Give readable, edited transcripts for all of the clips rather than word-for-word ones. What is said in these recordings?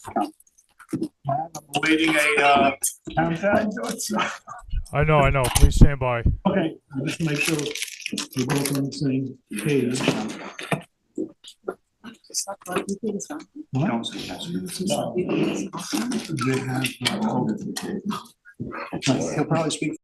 I'm awaiting a town side. I know, I know. Please stand by. Okay, just to make sure we're both on the same page. What? Don't say yes. No. They have, He'll probably speak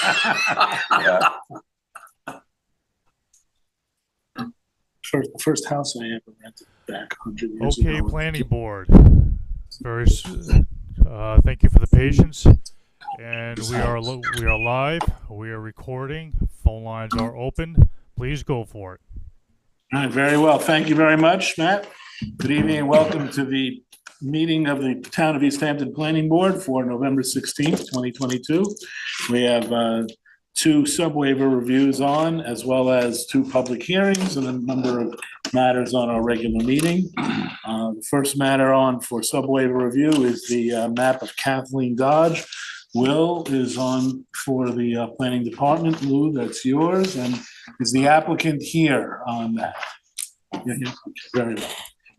Yeah. First house I ever rented back 100 years Okay, ago. planning board. Thank you for the patience. And we are live. We are recording. Phone lines are open. Please go for it. All right, very well. Thank you very much, Matt. Good evening and welcome to the meeting of the Town of East Hampton Planning Board for November 16th, 2022. We have two sub-waiver reviews on, as well as two public hearings and a number of matters on our regular meeting. The first matter on for sub-waiver review is the map of Kathleen Dodge. Will is on for the planning department. Lou, that's yours. And is the applicant here on that? Yeah, yeah. Okay, very well.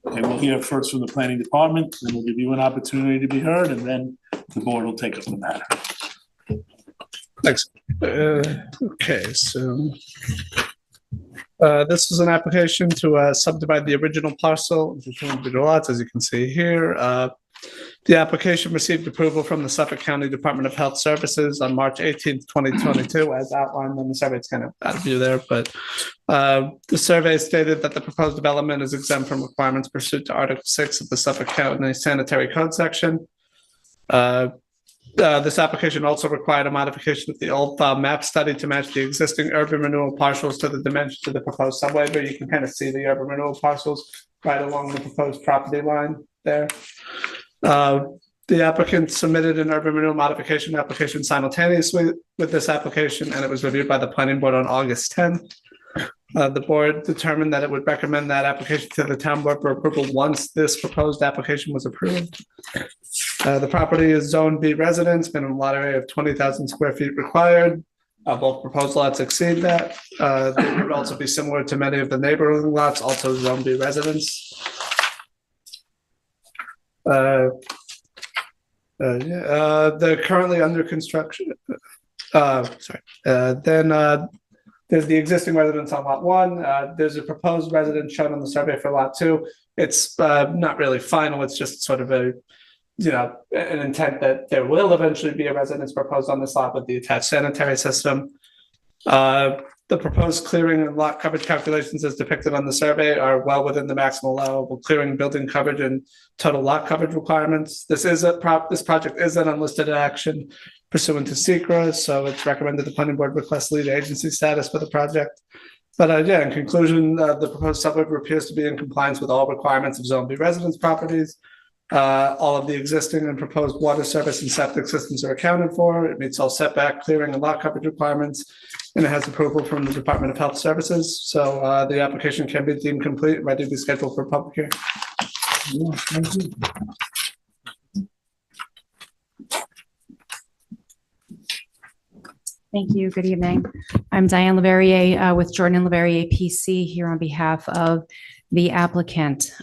Okay, we'll hear first from the planning department, and we'll give you an opportunity to be heard, and then the board will take up the matter. Thanks. Okay, so this is an application to subdivide the original parcel into 2 individual lots, as you can see here. The application received approval from the Suffolk County Department of Health Services on March 18th, 2022, as outlined in the survey. It's kind of out of view there, but the survey stated that the proposed development is exempt from requirements pursuant to Article 6 of the Suffolk County Sanitary Code section. This application also required a modification of the old file map study to match the existing urban renewal parcels to the dimensions of the proposed subwaiver. You can kind of see the urban renewal parcels right along the proposed property line there. The applicant submitted an urban renewal modification application simultaneously with this application, and it was reviewed by the planning board on August 10th. The board determined that it would recommend that application to the town board for approval once this proposed application was approved. The property is Zone B residence, minimum lot area of 20,000 square feet required. Both proposed lots exceed that. They would also be similar to many of the neighboring lots, also Zone B residence. They're currently under construction. There's the existing residence on lot 1. There's a proposed residence shown on the survey for lot 2. It's not really final. It's just sort of an intent that there will eventually be a residence proposed on this lot with the attached sanitary system. The proposed clearing and lot coverage calculations as depicted on the survey are well within the maximum allowable clearing, building coverage, and total lot coverage requirements. This project is an unlisted action pursuant to SECRA, so it's recommended the planning board request lead agency status for the project. But in conclusion, the proposed subwaiver appears to be in compliance with all requirements of Zone B residence properties. All of the existing and proposed water service and septic systems are accounted for. It meets all setback, clearing, and lot coverage requirements, and it has approval from the Department of Health Services. So the application can be deemed complete and ready to be scheduled for public hearing. Yeah, thank you. Thank you. Good evening. I'm Diane Leverrier with Jordan Leverrier PC here on behalf of the applicant.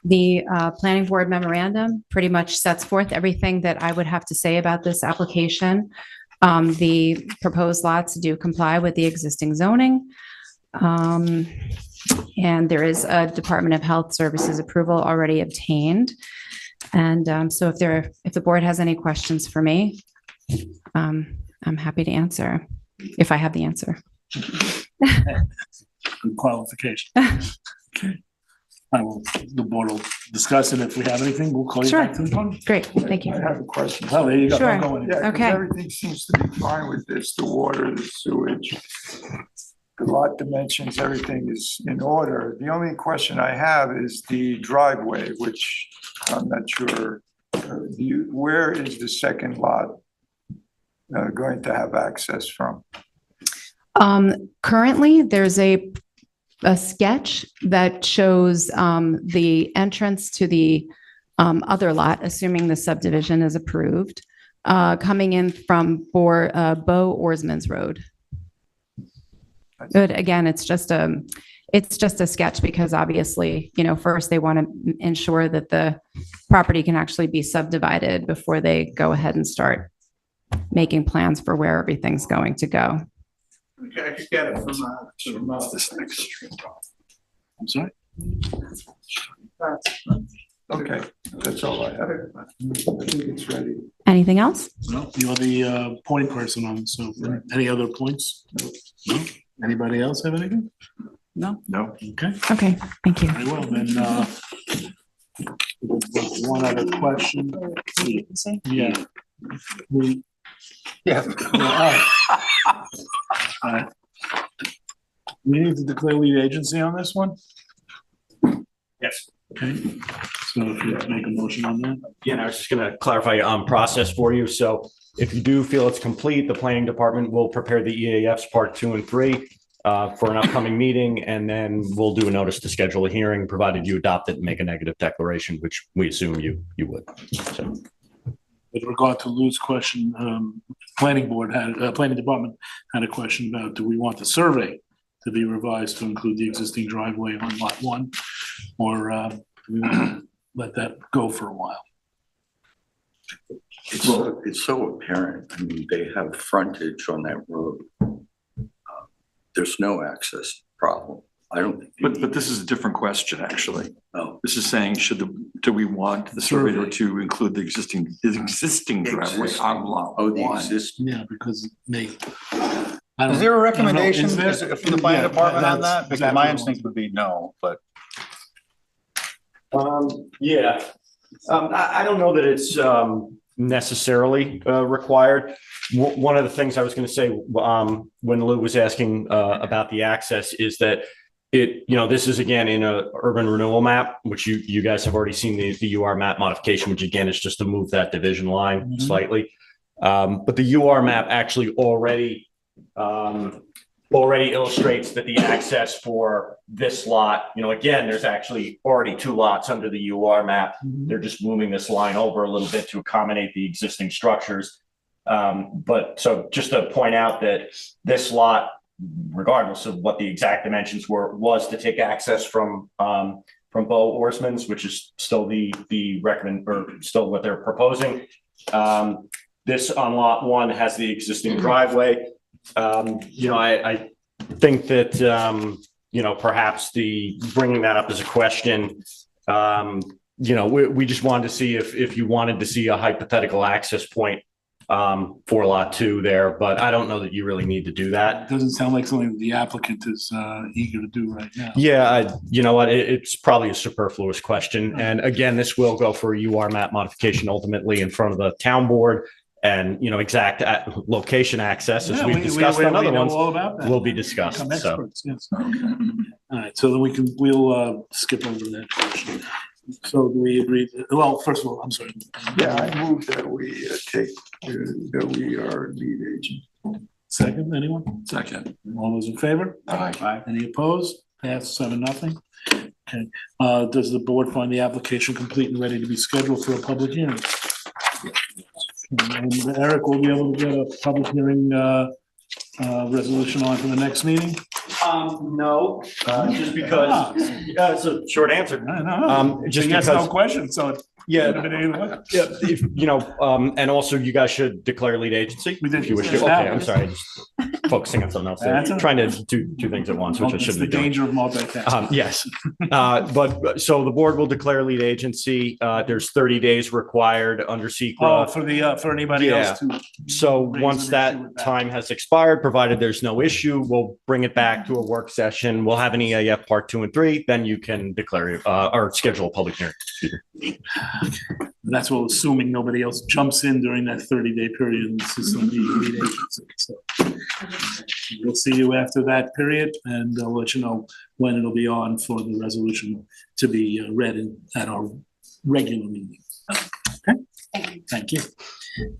The planning board memorandum pretty much sets forth everything that I would have to say about this application. The proposed lots do comply with the existing zoning. And there is a Department of Health Services approval already obtained. And so if the board has any questions for me, I'm happy to answer if I have the answer. Good qualification. Okay. The board will discuss it. If we have anything, we'll call you Sure. back to the phone. Great, thank you. I have a question. Oh, there you go. Sure. Don't go anywhere. Yeah, 'cause Okay. everything seems to be fine with this, the water, the sewage, the lot dimensions, everything is in order. The only question I have is the driveway, which I'm not sure, where is the second lot going to have access from? Currently, there's a sketch that shows the entrance to the other lot, assuming the subdivision is approved, coming in from Bo Orsman's Road. But again, it's just a sketch because obviously, first they want to ensure that the property can actually be subdivided before they go ahead and start making plans for where everything's going to go. Okay, I could get it from This next street. I'm sorry? Okay, that's all I have. I think it's ready. Anything else? No, you're the point person on this, so any other points? No? Anybody else have anything? No. Okay, Okay, thank you. very well, then, one other question. Yeah. We need to declare lead agency on this one? Yes. Okay, so if you make a motion on that. Yeah, and I was just going to clarify process for you. So if you do feel it's complete, the planning department will prepare the EAFs part 2 and 3 for an upcoming meeting, and then we'll do a notice to schedule a hearing, provided you adopt it and make a negative declaration, which we assume you would. So. With regard to Lou's question, planning department had a question about, do we want the survey to be revised to include the existing driveway on lot 1? Or do we want to let that go for a while? It's so apparent. I mean, they have frontage on that road. There's no access problem. I don't think. But this is a different question, actually. Oh. This is saying, do we want the surveyor to include the existing driveway on lot Oh, the 1? existing. Yeah, because Is there a recommendation from the planning department on that? Because my instinct would be no, but. Yeah, I don't know that it's necessarily required. One of the things I was going to say when Lou was asking about the access is that this is again in a urban renewal map, which you guys have already seen the UR map modification, which again is just to move that division line slightly. But the UR map actually already illustrates that the access for this lot, again, there's actually already 2 lots under the UR map. They're just moving this line over a little bit to accommodate the existing structures. But so just to point out that this lot, regardless of what the exact dimensions were, was to take access from Bo Orsman's, which is still the recommend, or still what they're proposing. This on lot 1 has the existing driveway. I think that, perhaps bringing that up as a question, we just wanted to see if you wanted to see a hypothetical access point for lot 2 there, but I don't know that you really need to do that. It doesn't sound like something that the applicant is eager to do right now. Yeah, you know what? It's probably a superfluous question. And again, this will go for a UR map modification ultimately in front of the town board. And, exact location access, as we've discussed on other ones, will be discussed. Become experts, yes. All right, so then we'll skip over that question. So do we agree? Well, first of all, I'm sorry. Yeah, I move that we that we are lead agent. Second, anyone? Second. All those in favor? Aye. Any opposed? Passed 7-0. Okay. Does the board find the application complete and ready to be scheduled for a public hearing? And Eric will be able to get a public hearing resolution on for the next meeting? No, just because it's a short answer. Just yes, because no question. So yeah, yeah. if and also you guys should declare lead agency. We did. If you wish to. Okay, I'm sorry, just focusing on something else. There. Trying to do 2 things at once, which I shouldn't be doing. Danger of multitasking. Yes, but so the board will declare lead agency. There's 30 days required under SECRA. For anybody else to. So raise once an that issue with that. time has expired, provided there's no issue, we'll bring it back to a work session. We'll have an EAF part 2 and 3. Then you can declare or schedule a public hearing. That's what, assuming nobody else jumps in during that 30-day period and insists on being lead agency. So we'll see you after that period, and I'll let you know when it'll be on for the resolution to be read at our regular meeting. Okay, thank you.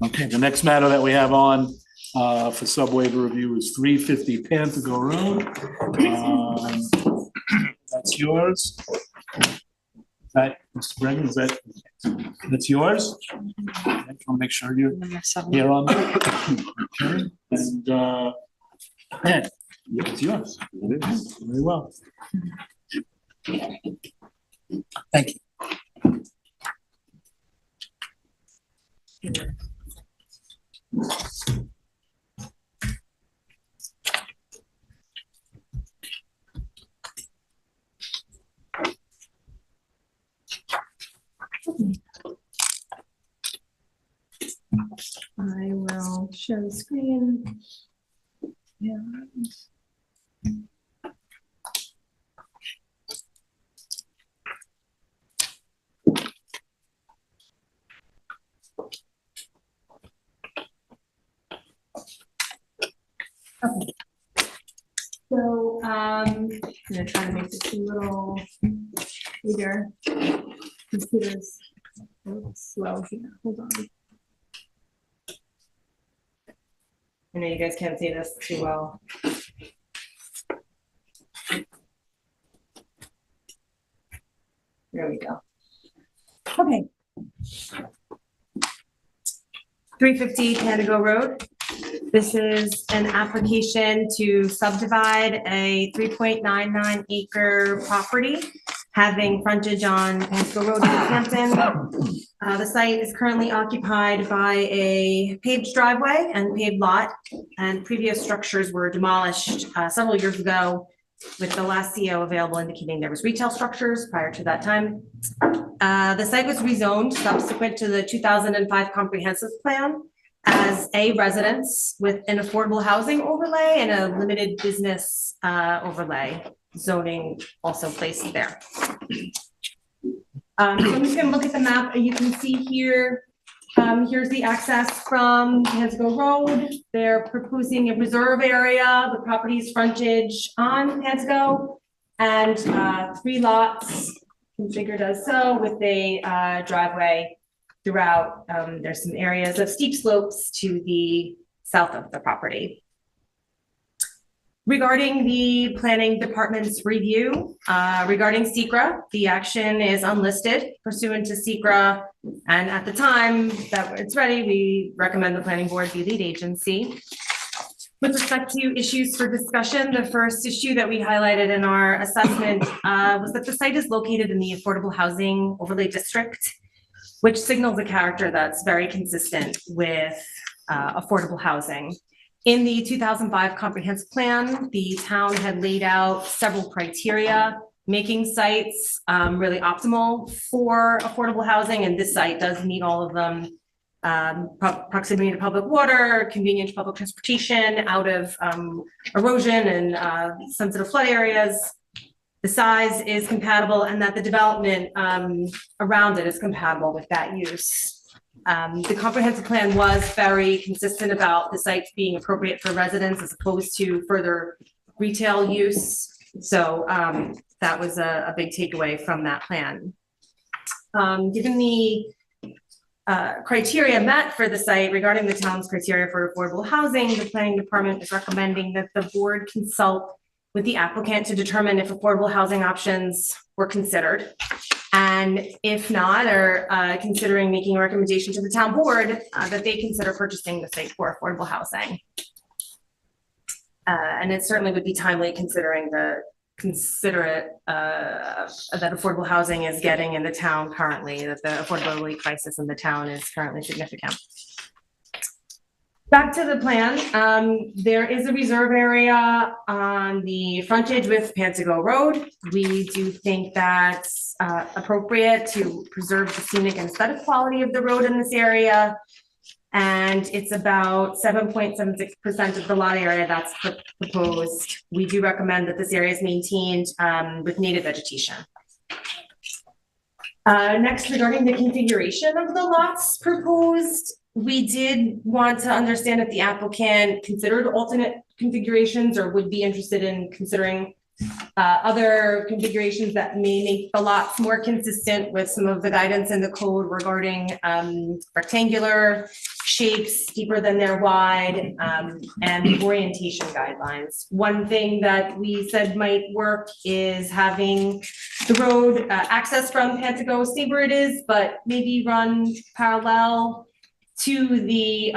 Okay, the next matter that we have on for sub-waiver review is 350 Panther Road. That's yours. Right, Mr. Brennan, that's yours? I just want to make sure you're here on that. Okay, and Ed, it's yours. It is. Very well. Thank you. share the screen. Yeah. Okay. So, I'm gonna try to make this a little bigger. Computer's a little slow here. Hold on. I know you guys can't see this too well. There we go. Okay. 350 Candigo Road. This is an application to subdivide a 3.99 acre property having frontage on Candigo Road in Hampton. The site is currently occupied by a paved driveway and paved lot, and previous structures were demolished several years ago, with the last CO available indicating there was retail structures prior to that time. The site was rezoned subsequent to the 2005 comprehensive plan as a residence with an affordable housing overlay and a limited business overlay zoning also placed there. So I'm just going to look at the map. You can see here, here's the access from Hansgo Road. They're proposing a reserve area, the property's frontage on Hansgo, and 3 lots configured as so with a driveway throughout. There's some areas of steep slopes to the south of the property. Regarding the planning department's review, regarding SECRA, the action is unlisted pursuant to SECRA, and at the time that it's ready, we recommend the planning board be lead agency. With respect to issues for discussion, the first issue that we highlighted in our assessment was that the site is located in the affordable housing overlay district, which signals a character that's very consistent with affordable housing. In the 2005 comprehensive plan, the town had laid out several criteria, making sites really optimal for affordable housing, and this site does meet all of them. Proximity to public water, convenient to public transportation, out of erosion and sensitive flood areas. The size is compatible, and that the development around it is compatible with that use. The comprehensive plan was very consistent about the sites being appropriate for residents as opposed to further retail use. So that was a big takeaway from that plan. Given the criteria met for the site regarding the town's criteria for affordable housing, the planning department is recommending that the board consult with the applicant to determine if affordable housing options were considered. And if not, or considering making a recommendation to the town board that they consider purchasing the site for affordable housing. And it certainly would be timely considering that affordable housing is getting in the town currently, that the affordability crisis in the town is currently significant. Back to the plan, there is a reserve area on the frontage with Pantago Road. We do think that's appropriate to preserve the scenic and aesthetic quality of the road in this area. And it's about 7.76% of the lot area that's proposed. We do recommend that this area is maintained with native vegetation. Next, regarding the configuration of the lots proposed, we did want to understand if the applicant considered alternate configurations or would be interested in considering other configurations that may make the lots more consistent with some of the guidance in the code regarding rectangular shapes deeper than they're wide and orientation guidelines. One thing that we said might work is having the road access from Pantago, stay where it is, but maybe run parallel to the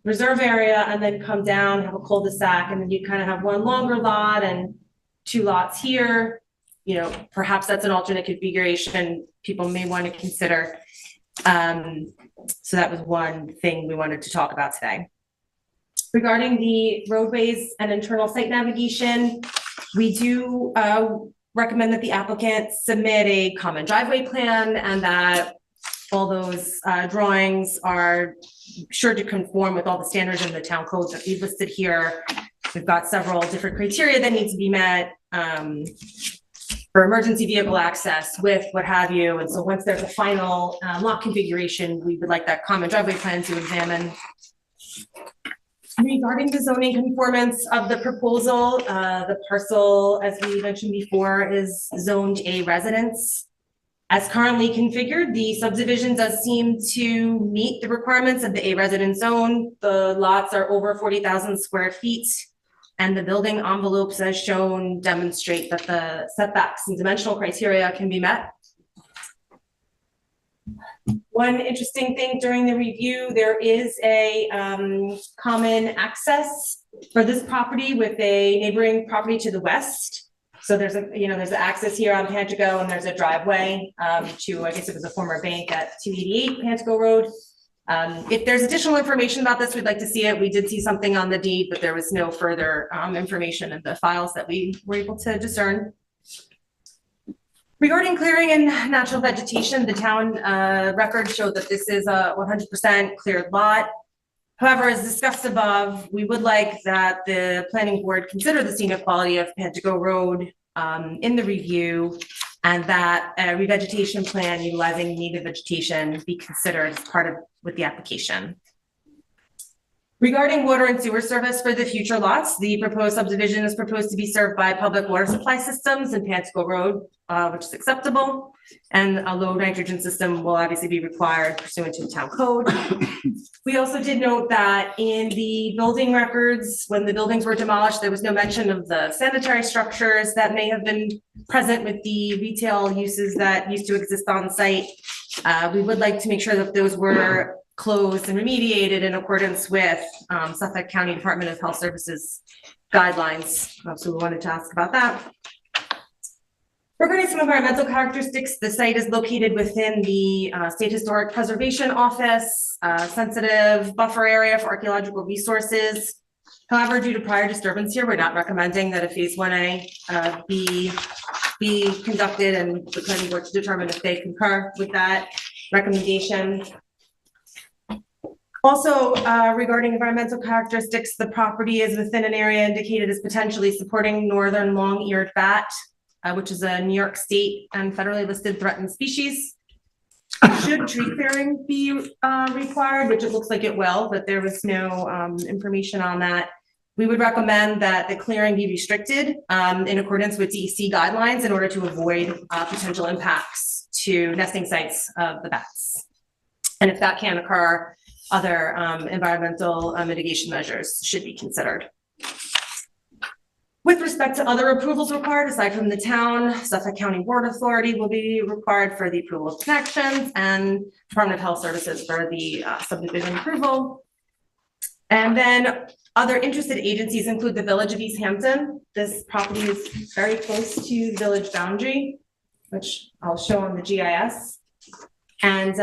reserve area and then come down, have a cul-de-sac, and then you kind of have one longer lot and 2 lots here. You know, perhaps that's an alternate configuration people may want to consider. So that was one thing we wanted to talk about today. Regarding the roadways and internal site navigation, we do recommend that the applicant submit a common driveway plan and that All those drawings are sure to conform with all the standards in the town code that we've listed here. We've got several different criteria that need to be met for emergency vehicle access, width, what have you. And so once there's a final lot configuration, we would like that common driveway plan to examine. Regarding the zoning conformance of the proposal, the parcel, as we mentioned before, is zoned A residence. As currently configured, the subdivision does seem to meet the requirements of the A residence zone. The lots are over 40,000 square feet, and the building envelopes as shown demonstrate that the setbacks and dimensional criteria can be met. One interesting thing during the review, there is a common access for this property with a neighboring property to the west. So there's there's an access here on Pantago, and there's a driveway to, I guess it was a former bank at 288 Pantago Road. If there's additional information about this, we'd like to see it. We did see something on the deed, but there was no further information in the files that we were able to discern. Regarding clearing and natural vegetation, the town records show that this is a 100% cleared lot. However, as discussed above, we would like that the planning board consider the scenic quality of Pantago Road in the review, and that a revegetation plan utilizing native vegetation be considered as part of with the application. Regarding water and sewer service for the future lots, the proposed subdivision is proposed to be served by public water supply systems in Pantago Road, which is acceptable. And a low nitrogen system will obviously be required pursuant to the town code. We also did note that in the building records, when the buildings were demolished, there was no mention of the sanitary structures that may have been present with the retail uses that used to exist on site. We would like to make sure that those were closed and remediated in accordance with Suffolk County Department of Health Services guidelines. So we wanted to ask about that. Regarding some environmental characteristics, the site is located within the State Historic Preservation Office, sensitive buffer area for archaeological resources. However, due to prior disturbance here, we're not recommending that a phase 1A be conducted, and the planning board to determine if they concur with that recommendation. Also, regarding environmental characteristics, the property is within an area indicated as potentially supporting northern long-eared bat, which is a New York State and federally listed threatened species. Should tree clearing be required, which it looks like it will, but there was no information on that, we would recommend that the clearing be restricted in accordance with DEC guidelines in order to avoid potential impacts to nesting sites of the bats. And if that can occur, other environmental mitigation measures should be considered. With respect to other approvals required, aside from the town, Suffolk County Board Authority will be required for the approval of connections, and Department of Health Services for the subdivision approval. And then other interested agencies include the Village of East Hampton. This property is very close to the village boundary, which I'll show on the GIS. And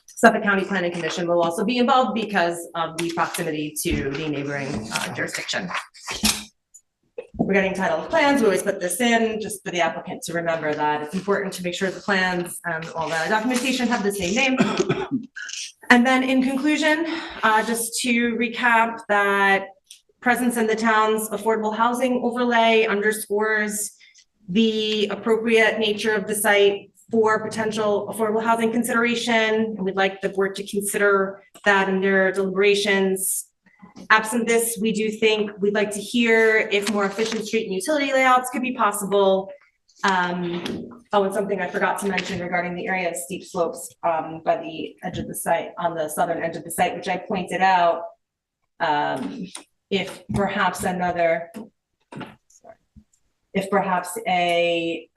Suffolk County Planning Commission will also be involved because of the proximity to the neighboring jurisdiction. We're getting title of plans. We always put this in just for the applicant to remember that it's important to make sure the plans and all the documentation have the same name. And then in conclusion, just to recap, that presence in the town's affordable housing overlay underscores the appropriate nature of the site for potential affordable housing consideration. And we'd like the board to consider that in their deliberations. Absent this, we do think we'd like to hear if more efficient street and utility layouts could be possible. Oh, and something I forgot to mention regarding the area of steep slopes by the edge of the site, on the southern edge of the site, which I pointed out. If perhaps another, if perhaps a,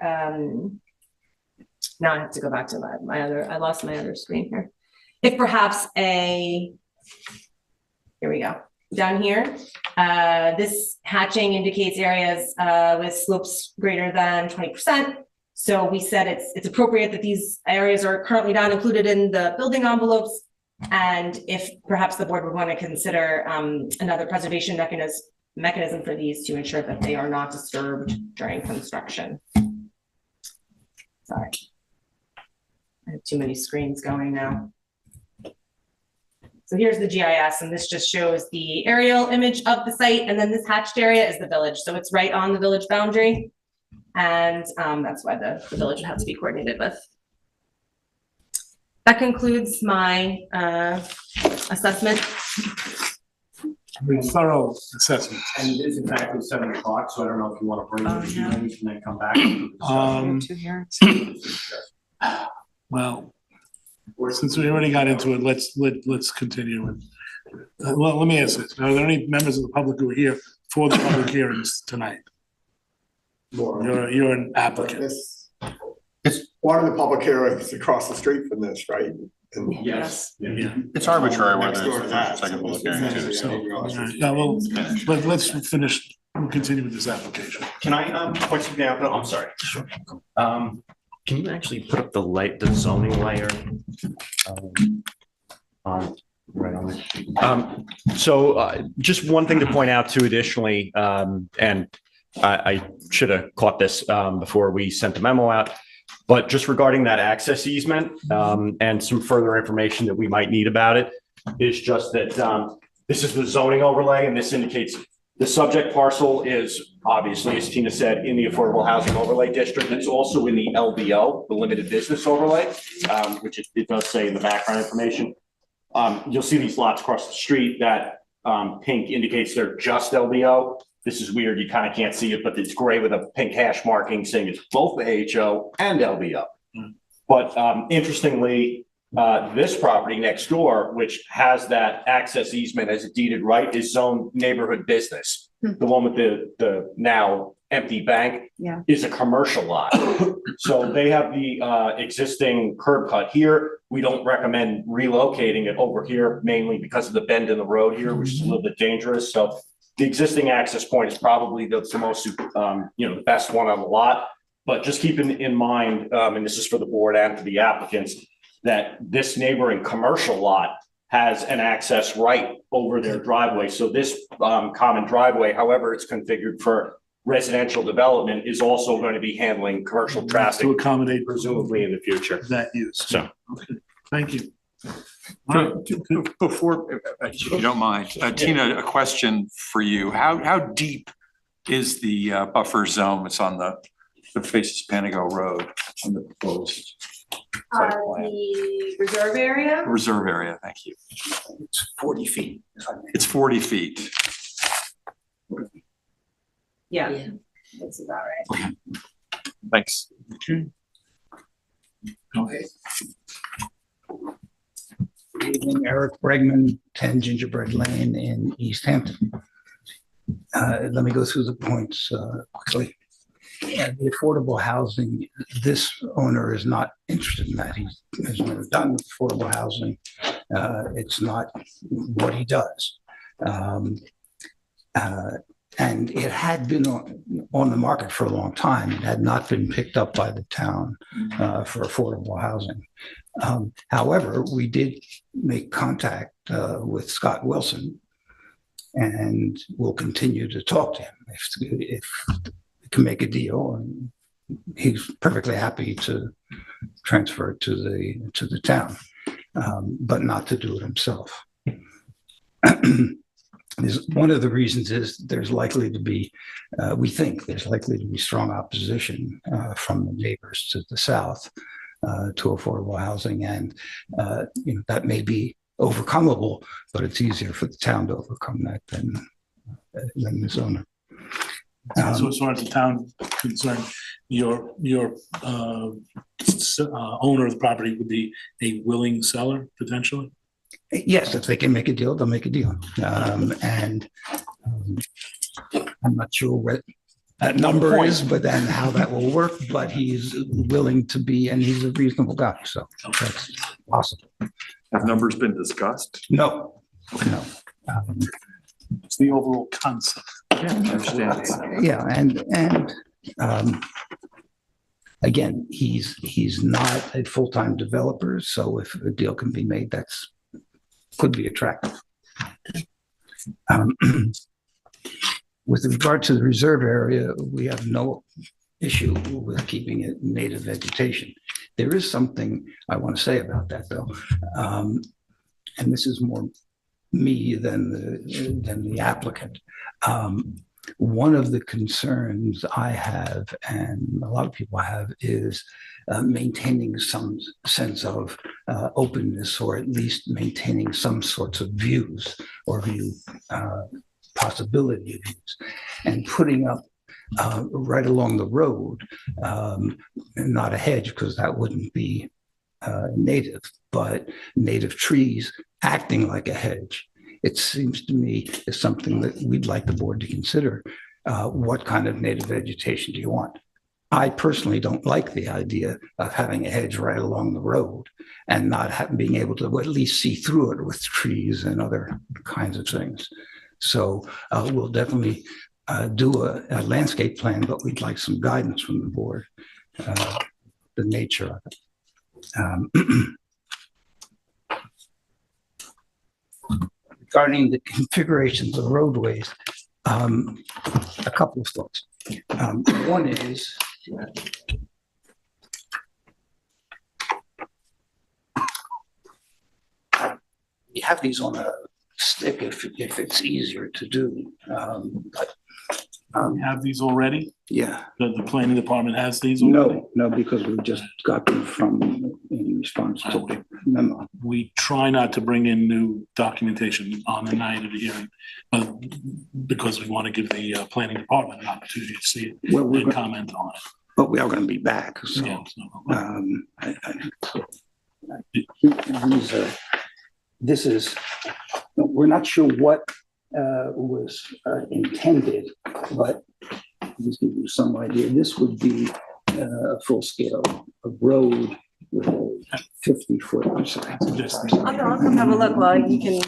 now I have to go back to my other, I lost my other screen here. If perhaps a, here we go, down here, this hatching indicates areas with slopes greater than 20%. So we said it's appropriate that these areas are currently not included in the building envelopes. And if perhaps the board would want to consider another preservation mechanism for these to ensure that they are not disturbed during construction. Sorry. I have too many screens going now. So here's the GIS, and this just shows the aerial image of the site, and then this hatched area is the village. So it's right on the village boundary. And that's why the village would have to be coordinated with. That concludes my assessment. Thorough assessment. And it is exactly 7 o'clock, so I don't know if you want to break Oh, it yeah. and then come back. Two hearings. Well, since we already got into it, let's continue with. Well, let me ask this: are there any members of the public who are here for the public hearings tonight? You're an applicant. It's one of the public hearings across the street from this, right? And Yes. Yeah. It's arbitrary whether Next door to it's that. the second public hearing too. So, all right, yeah, well, let's finish. We'll continue with this application. Can I point something out? No, I'm sorry. Sure. Can you actually put up the zoning layer? Right on it. So just one thing to point out too additionally, and I should have caught this before we sent the memo out, but just regarding that access easement and some further information that we might need about it is just that this is the zoning overlay, and this indicates the subject parcel is obviously, as Tina said, in the Affordable Housing Overlay District. It's also in the LBO, the Limited Business Overlay, which it does say in the background information. You'll see these lots across the street that pink indicates they're just LBO. This is weird, you kind of can't see it, but it's gray with a pink hash marking saying it's both the HO and LBO. But interestingly, this property next door, which has that access easement as a deeded right, is zoned neighborhood business. The one with the now empty bank is a commercial lot. So they have the existing curb cut here. We don't recommend relocating it over here, mainly because of the bend in the road here, which is a little bit dangerous. So the existing access point is probably the most, the best one on the lot. But just keep in mind, and this is for the board and for the applicants, that this neighboring commercial lot has an access right over their driveway. So this common driveway, however it's configured for residential development, is also going to be handling commercial traffic To accommodate presumably in the future. that use. So, okay, thank you. All right. Before, if you don't mind, Tina, a question for you. How deep is the buffer zone that's on the faces Panago Road on the proposed site plan? The reserve area. Reserve area, thank you. It's 40 feet. It's 40 feet. Yeah, that's about right. Thanks. Okay. Good evening, Eric Bregman, 10 Gingerbread Lane in East Hampton. Let me go through the points quickly. Yeah, the affordable housing, this owner is not interested in that. He has never done affordable housing. It's not what he does. And it had been on the market for a long time. It had not been picked up by the town for affordable housing. However, we did make contact with Scott Wilson, and we'll continue to talk to him if we can make a deal. And he's perfectly happy to transfer it to the town, but not to do it himself. One of the reasons is there's likely to be, we think there's likely to be strong opposition from the neighbors to the south to affordable housing, and that may be overcomable, but it's easier for the town to overcome that than this owner. So as far as the town concerned, your owner of the property would be a willing seller potentially? Yes, if they can make a deal, they'll make a deal. And I'm not sure what that number is, but then how that will work, but he's willing to be, and he's a reasonable guy, so that's possible. Have numbers been discussed? No, no. It's the overall concept. Yeah, I understand. Yeah, and again, he's not a full-time developer, so if a deal can be made, that's could be attractive. With regard to the reserve area, we have no issue with keeping it native vegetation. There is something I want to say about that, though. And this is more me than the applicant. One of the concerns I have, and a lot of people have, is maintaining some sense of openness, or at least maintaining some sorts of views or view possibility of views, and putting up right along the road, not a hedge, because that wouldn't be native, but native trees acting like a hedge. It seems to me is something that we'd like the board to consider. What kind of native vegetation do you want? I personally don't like the idea of having a hedge right along the road and not being able to at least see through it with trees and other kinds of things. So we'll definitely do a landscape plan, but we'd like some guidance from the board, the nature of it. Regarding the configurations of roadways, a couple of thoughts. One is you have these on a stick if it's easier to do. We have these already? Yeah. The planning department has these already? No, because we just got them in response to the memo. We try not to bring in new documentation on the night of the hearing, because we want to give the planning department an opportunity to see it and comment on it. But we are going to be back, so. Yeah, This is, we're not sure what was intended, but just give you some idea. This would be a full scale of road with a 50-foot. I'll come have a look while you can.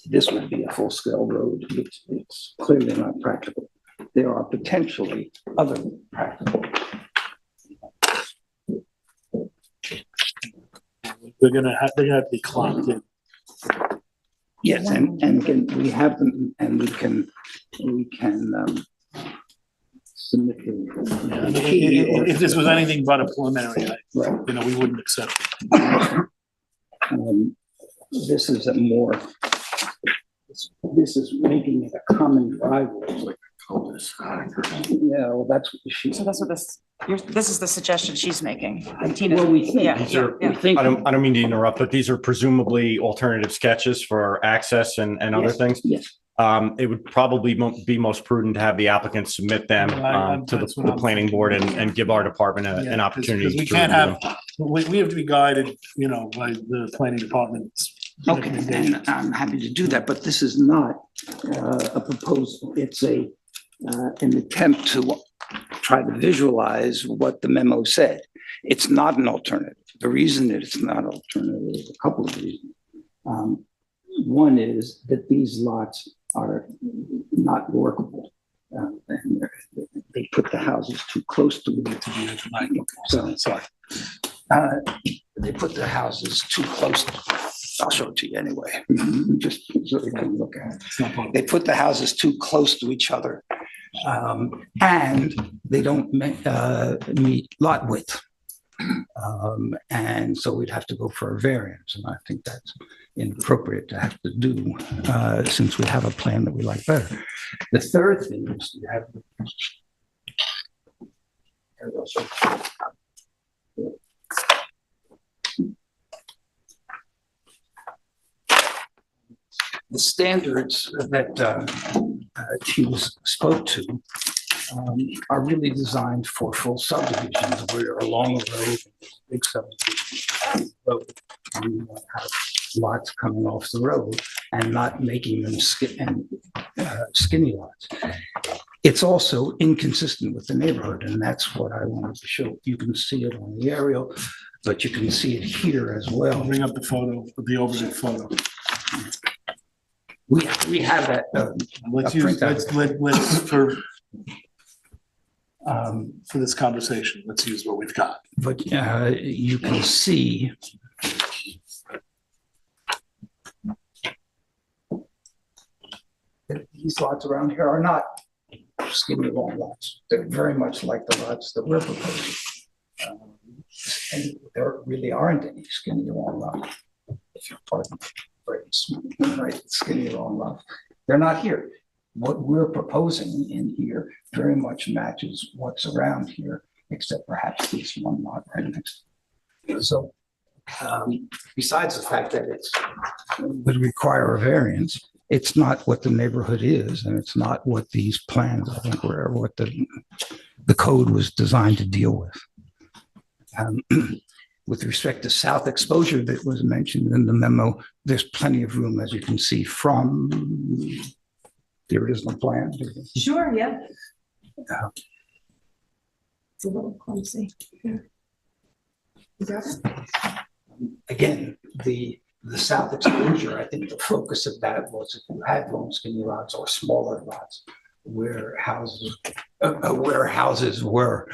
This would be a full scale road. It's clearly not practical. There are potentially other practical. They're gonna have to be clocked in. Yes, and again, we have them, and we can submit the If this was anything but a preliminary, right. We wouldn't accept it. This is a more. This is making it a common driveway. Like a cul-de-sac. Yeah, well, that's what she. So that's what this is the suggestion she's making. Tina. Well, we think. Yeah. We think. I don't mean to interrupt, but these are presumably alternative sketches for access and other things. Yes. It would probably be most prudent to have the applicant submit them to the planning board and give our department an opportunity. Because we can't have, we have to be guided, by the planning department's. Okay, and I'm happy to do that, but this is not a proposal. It's an attempt to try to visualize what the memo said. It's not an alternative. The reason that it's not an alternative is a couple of reasons. One is that these lots are not workable. And they put the houses too close to each other. Sorry. They put the houses too close. I'll show it to you anyway, just so you can look at it. They put the houses too close to each other, and they don't meet lot width. And so we'd have to go for a variance, and I think that's inappropriate to have to do since we have a plan that we like better. The third thing is you have the standards that Tina spoke to are really designed for full subdivisions where along the road, big subdivisions, and you have lots coming off the road and not making them skinny lots. It's also inconsistent with the neighborhood, and that's what I wanted to show. You can see it on the aerial, but you can see it here as well. I'll bring up the photo, the overhead photo. We have that. Let's for this conversation, let's use what we've got. But you can see these lots around here are not skinny long lots. They're very much like the lots that we're proposing. And there really aren't any skinny long lots. If you're pardon the phrase, right? Skinny long lots. They're not here. What we're proposing in here very much matches what's around here, except perhaps this one lot right next. So besides the fact that it would require a variance, it's not what the neighborhood is, and it's not what these plans, I think, were what the code was designed to deal with. With respect to south exposure that was mentioned in the memo, there's plenty of room, as you can see from the original plan. Sure, yeah. It's a little clumsy. Yeah. You got it? Again, the south exposure, I think the focus of that was if you had long skinny lots or smaller lots where houses were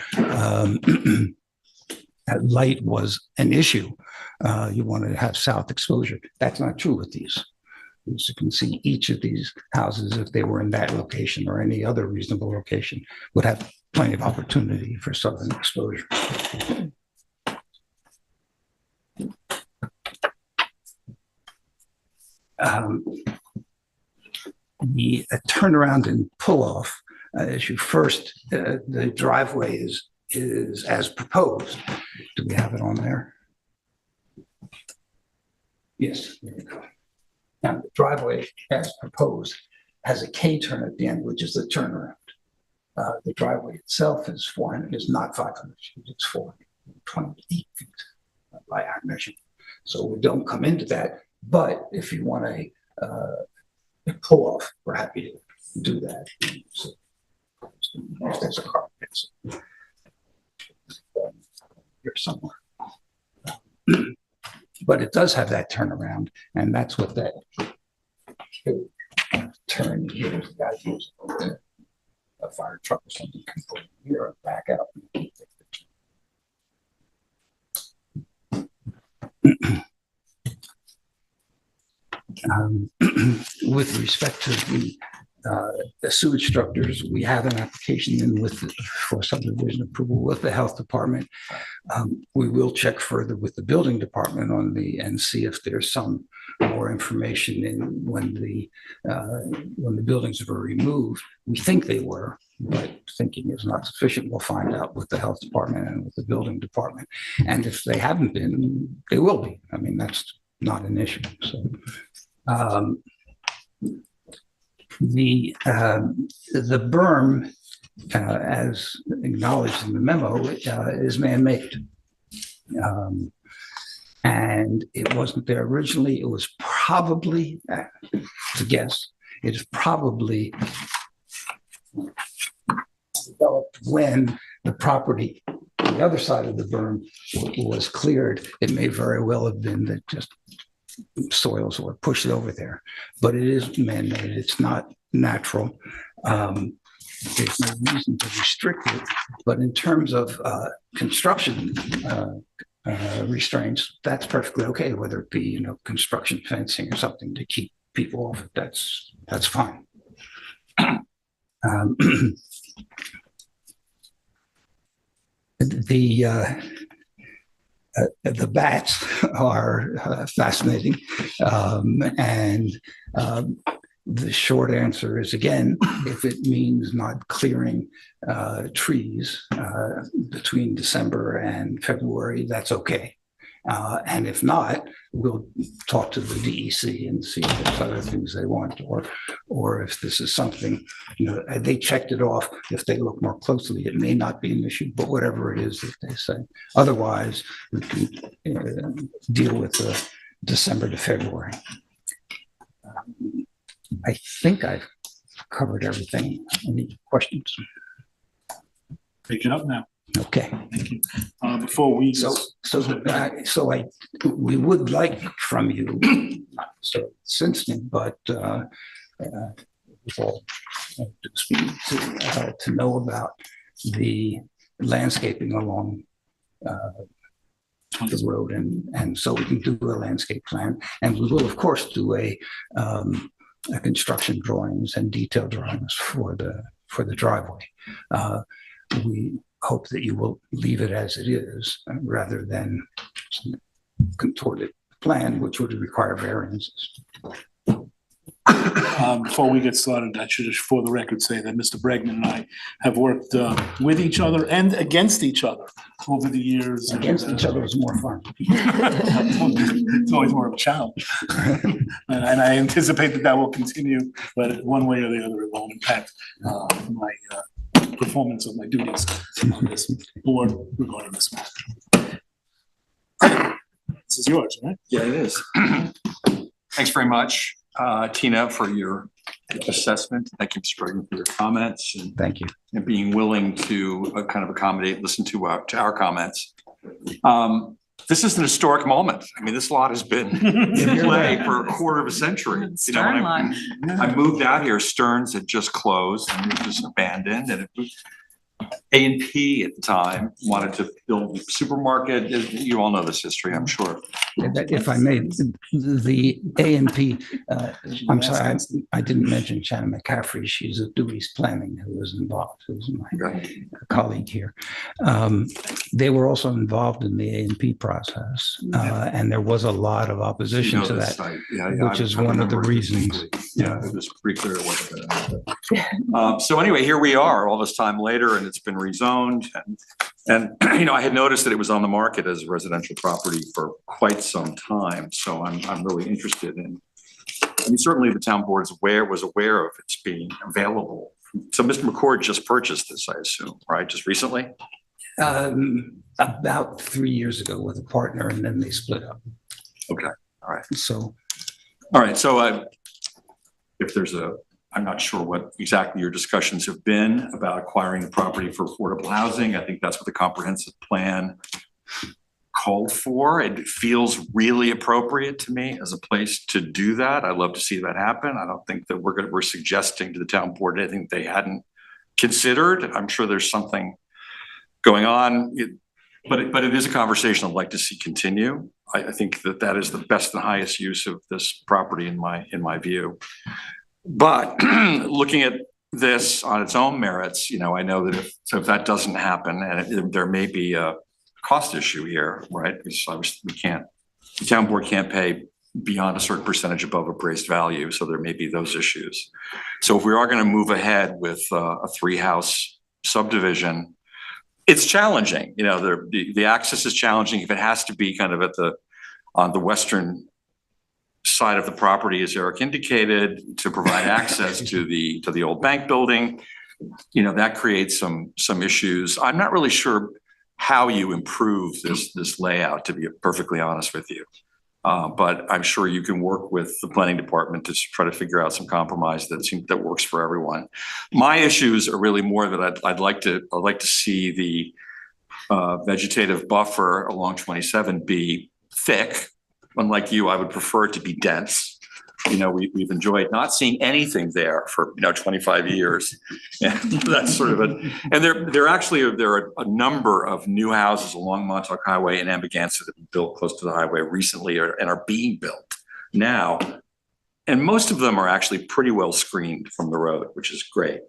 light was an issue. You wanted to have south exposure. That's not true with these. As you can see, each of these houses, if they were in that location or any other reasonable location, would have plenty of opportunity for southern exposure. The turnaround and pull-off issue. First, the driveway is as proposed. Do we have it on there? Yes, there we go. Now, the driveway as proposed has a K-turn at the end, which is the turnaround. The driveway itself is not 500 feet, it's 428 feet by our measure. So we don't come into that, but if you want a pull off, we're happy to do that. So, there's a car here somewhere. But it does have that turnaround, and that's what that turn here is. Guys use a fire truck or something can put here and back out. With respect to the sewage structures, we have an application in for subdivision approval with the health department. We will check further with the building department and see if there's some more information in when the buildings were removed. We think they were, but thinking is not sufficient. We'll find out with the health department and with the building department. And if they haven't been, they will be. I mean, that's not an issue. So. The berm, as acknowledged in the memo, is man-made. And it wasn't there originally. It was probably, to guess, it is probably developed when the property on the other side of the berm was cleared. It may very well have been that just soils were pushed over there, but it is man-made. It's not natural. There's no reason to restrict it, but in terms of construction restraints, that's perfectly okay. Whether it be construction fencing or something to keep people off, that's fine. The bats are fascinating, and the short answer is, again, if it means not clearing trees between December and February, that's okay. And if not, we'll talk to the DEC and see if there's other things they want, or if this is something, they checked it off. If they look more closely, it may not be an issue, but whatever it is that they say. Otherwise, we can deal with the December to February. I think I've covered everything. Any questions? Take it up now. Okay. Thank you. Before we we would like from you, not necessarily this instant, but with all due speed, to know about the landscaping along the road, and so we can do a landscape plan, and we will of course do a construction drawings and detailed drawings for the driveway. We hope that you will leave it as it is rather than contorted plan, which would require variances. Before we get started, I should just for the record say that Mr. Bregman and I have worked with each other and against each other over the years. Against each other is more fun. It's always more of a challenge. And I anticipate that will continue, but one way or the other, it won't impact my performance of my duties on this board regarding this matter. This is yours, right? Yeah, it is. Thanks very much, Tina, for your assessment. Thank you, Mr. Bergen, for your comments. And thank you. And being willing to kind of accommodate, listen to our comments. This is an historic moment. I mean, this lot has been in play for a quarter of a century. You know, when I moved out here, Stearns had just closed and it was abandoned, and A&P at the time wanted to build a supermarket. You all know this history, I'm sure. If I may, the A&P, I'm sorry, I didn't mention Shannon McCaffrey. She's of Dewey's Planning who was involved, who's my colleague here. They were also involved in the A&P process, and there was a lot of opposition to that, which is one of the reasons. Yeah, it was pretty clear it wasn't. So anyway, here we are all this time later, and it's been rezoned. And you know, I had noticed that it was on the market as a residential property for quite some time. So I'm really interested in. I mean, certainly the town board was aware of its being available. So Mr. McCord just purchased this, I assume, right? Just recently? About 3 years ago with a partner, and then they split up. Okay. All right. So. All right. So if there's I'm not sure what exactly your discussions have been about acquiring the property for affordable housing. I think that's what the comprehensive plan called for. It feels really appropriate to me as a place to do that. I'd love to see that happen. I don't think that we're suggesting to the town board anything they hadn't considered. I'm sure there's something going on, but it is a conversation I'd like to see continue. I think that is the best and highest use of this property in my view. But looking at this on its own merits, you know, I know that if that doesn't happen, and there may be a cost issue here, right? Because obviously the town board can't pay beyond a certain percentage above appraised value. So there may be those issues. So if we are going to move ahead with a 3-house subdivision, it's challenging. You know, the access is challenging if it has to be kind of on the western side of the property, as Eric indicated, to provide access to the old bank building. You know, that creates some issues. I'm not really sure how you improve this layout, to be perfectly honest with you. But I'm sure you can work with the planning department to try to figure out some compromise that works for everyone. My issues are really more that I'd like to see the vegetative buffer along 27 be thick. Unlike you, I would prefer it to be dense. You know, we've enjoyed not seeing anything there for 25 years. And that's sort of and there are a number of new houses along Montauk Highway and Amagansett that have been built close to the highway recently and are being built now. And most of them are actually pretty well screened from the road, which is great.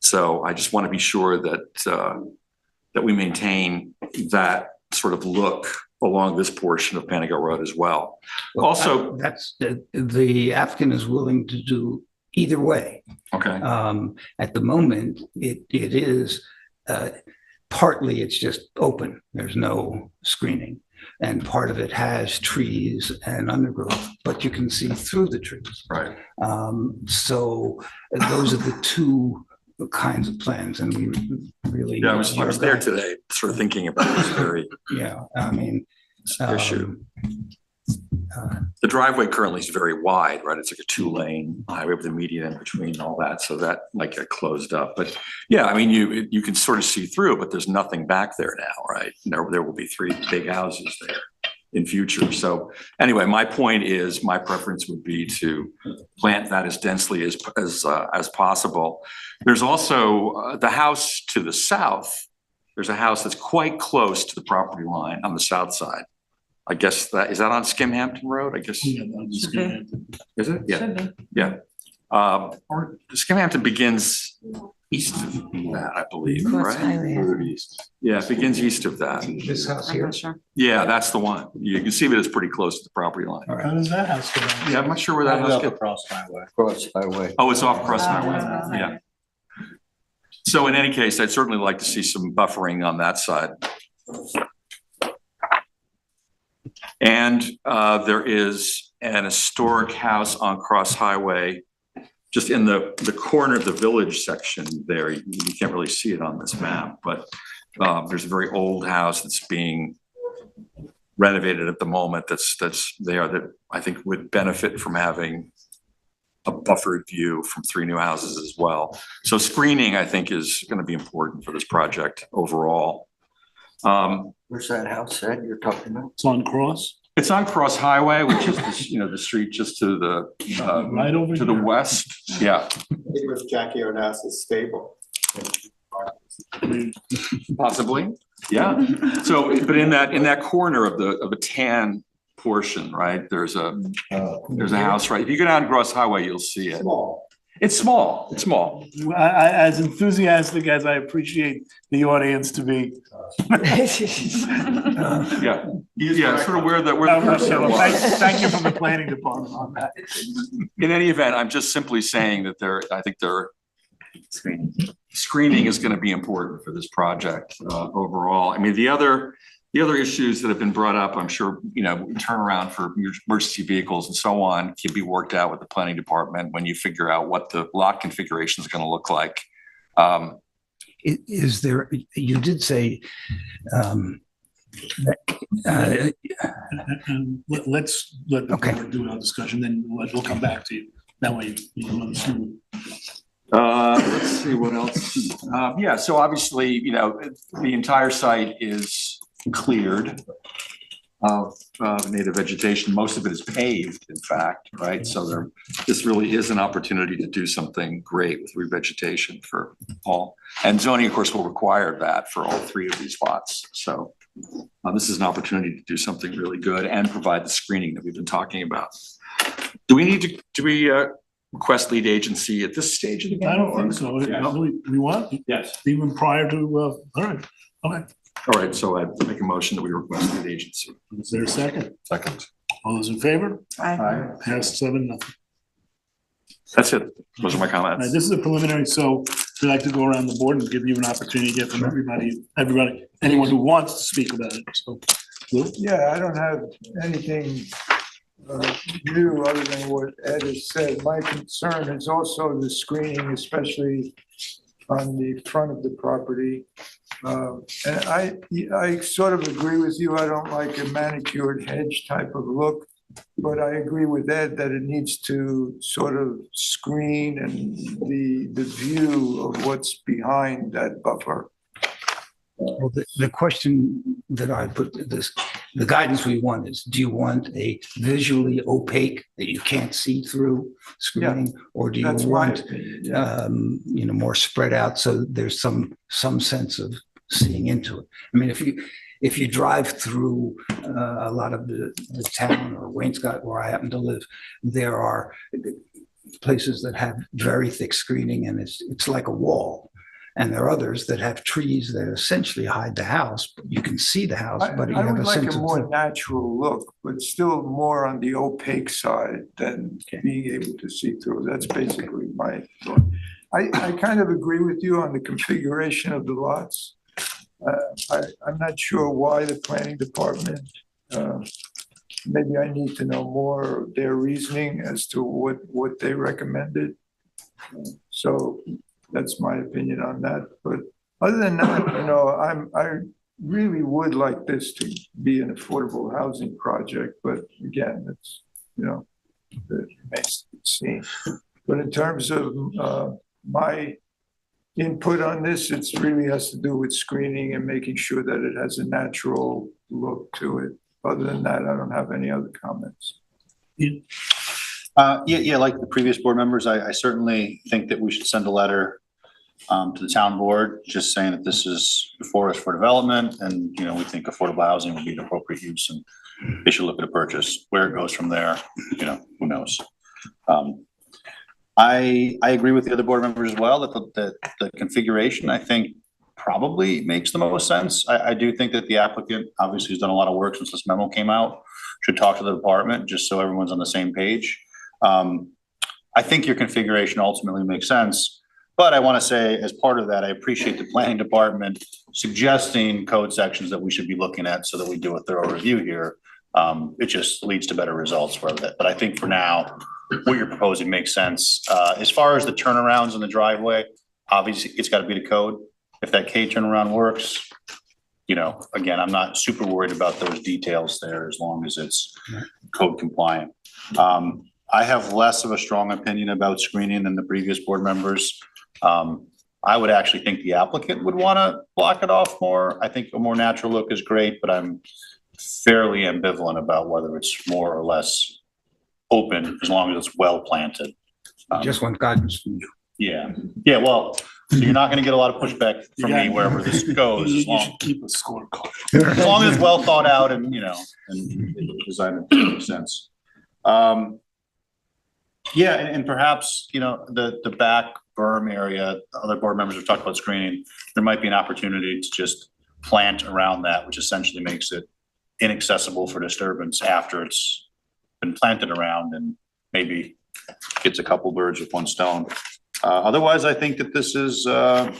So I just want to be sure that we maintain that sort of look along this portion of Panago Road as well. Also, that's the applicant is willing to do either way. Okay. At the moment, it is partly it's just open. There's no screening, and part of it has trees and undergrowth, but you can see through the trees. Right. So those are the two kinds of plans, and we really I was there today sort of thinking about this very I mean issue. The driveway currently is very wide, right? It's like a 2-lane highway with a median in between and all that, so that might get closed up. But yeah, I mean, you can sort of see through, but there's nothing back there now, right? There will be 3 big houses there in future. So anyway, my point is, my preference would be to plant that as densely as possible. There's also the house to the south. There's a house that's quite close to the property line on the south side. I guess is that on Skimhampton Road? I guess. Yeah, is it? Yeah. Should be. Yeah. Or Hampton begins east of that, I believe, right? Yeah, it begins east of that. This house I'm here. not sure. Yeah, that's the one. You can see that it's pretty close to the property line. How does that house go down? Yeah, I'm not sure where that house gets. Cross highway. Oh, it's off Cross Highway. Oh. Yeah. So in any case, I'd certainly like to see some buffering on that side. And there is an historic house on Cross Highway, just in the corner of the village section there. You can't really see it on this map, but there's a very old house that's being renovated at the moment that's there that I think would benefit from having a buffered view from 3 new houses as well. So screening, I think, is going to be important for this project overall. Where's that house at you're talking about? It's on Cross? It's on Cross Highway, which is the street just to the Right over to the here. west. Yeah, It was Jackie Onassis stable. possibly. Yeah. So, but in that corner of the tan portion, right? There's a house, right? If you go down Cross Highway, you'll see it. Small. It's small. It's small. As enthusiastic as I appreciate the audience to be. Yeah. Yeah. Sort of where the cursor was. Thank you from the planning department on that. In any event, I'm just simply saying that I think screening is going to be important for this project overall. I mean, the other issues that have been brought up, I'm sure, turnaround for emergency vehicles and so on can be worked out with the planning department when you figure out what the lot configuration is going to look like. Is there, you did say, Let's let the Okay. board do our discussion, then we'll come back to you. That way you understand. Let's see what else. Yeah, so obviously, the entire site is cleared of native vegetation. Most of it is paved, in fact, right? So this really is an opportunity to do something great with revegetation for all. And zoning, of course, will require that for all 3 of these lots. So this is an opportunity to do something really good and provide the screening that we've been talking about. Do we request lead agency at this stage of the game? I don't think so. We want? Yes. Even prior to, all right, okay. All right, so I make a motion that we request lead agency. Is there a second? Second. All those in favor? Aye. Passed 7-0. That's it. Those are my All right, comments. this is a preliminary, so we'd like to go around the board and give you an opportunity to get from everybody, anyone who wants to speak about it, so. Lou? Yeah, I don't have anything new other than what Ed has said. My concern is also the screening, especially on the front of the property. And I sort of agree with you. I don't like a manicured hedge type of look, but I agree with Ed that it needs to sort of screen and the view of what's behind that buffer. well, the question that I put this, the guidance we want is, do you want a visually opaque that you can't see through screening? Or do you That's my want, opinion, yeah. more spread out so there's some sense of seeing into it? I mean, if you drive through a lot of the town or Wainscott, where I happen to live, there are places that have very thick screening and it's like a wall. And there are others that have trees that essentially hide the house, but you can see the house, but you I have would a like sense a of. more natural look, but still more on the opaque side than being able to see through. That's basically my thought. I kind of agree with you on the configuration of the lots. I'm not sure why the planning department, maybe I need to know more of their reasoning as to what they recommended. So that's my opinion on that. But other than that, I really would like this to be an affordable housing project, but again, it's, it remains to be seen. But in terms of my input on this, it really has to do with screening and making sure that it has a natural look to it. Other than that, I don't have any other comments. Yeah, like the previous board members, I certainly think that we should send a letter to the town board, just saying that this is before us for development, and, we think affordable housing would be an appropriate use, and they should look at a purchase. Where it goes from there, who knows? I agree with the other board members as well, that the configuration, I think, probably makes the most sense. I do think that the applicant obviously has done a lot of work since this memo came out, should talk to the department, just so everyone's on the same page. I think your configuration ultimately makes sense, but I want to say, as part of that, I appreciate the planning department suggesting code sections that we should be looking at so that we do a thorough review here. It just leads to better results for that. But I think for now, what you're proposing makes sense. As far as the turnarounds in the driveway, obviously it's got to be the code. If that K turnaround works, again, I'm not super worried about those details there as long as it's code compliant. I have less of a strong opinion about screening than the previous board members. I would actually think the applicant would want to block it off more. I think a more natural look is great, but I'm fairly ambivalent about whether it's more or less open as long as it's well planted. Just want guidance from you. Yeah. Well, so you're not going to get a lot of pushback from me wherever this goes. You should keep a scorecard. As long as it's well thought out and and designed to make sense. Yeah, and perhaps, the back berm area, other board members have talked about screening. There might be an opportunity to just plant around that, which essentially makes it inaccessible for disturbance after it's been planted around, and maybe gets a couple birds with one stone. Otherwise, I think that this is, it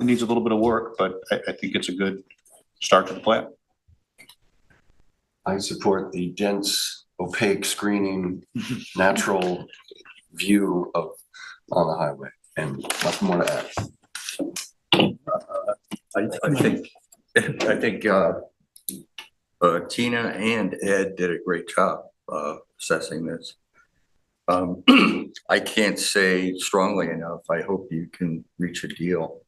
needs a little bit of work, but I think it's a good start to the plan. I support the dense, opaque screening, natural view on the highway, and nothing more to add. I think Tina and Ed did a great job assessing this. I can't say strongly enough. I hope you can reach a deal.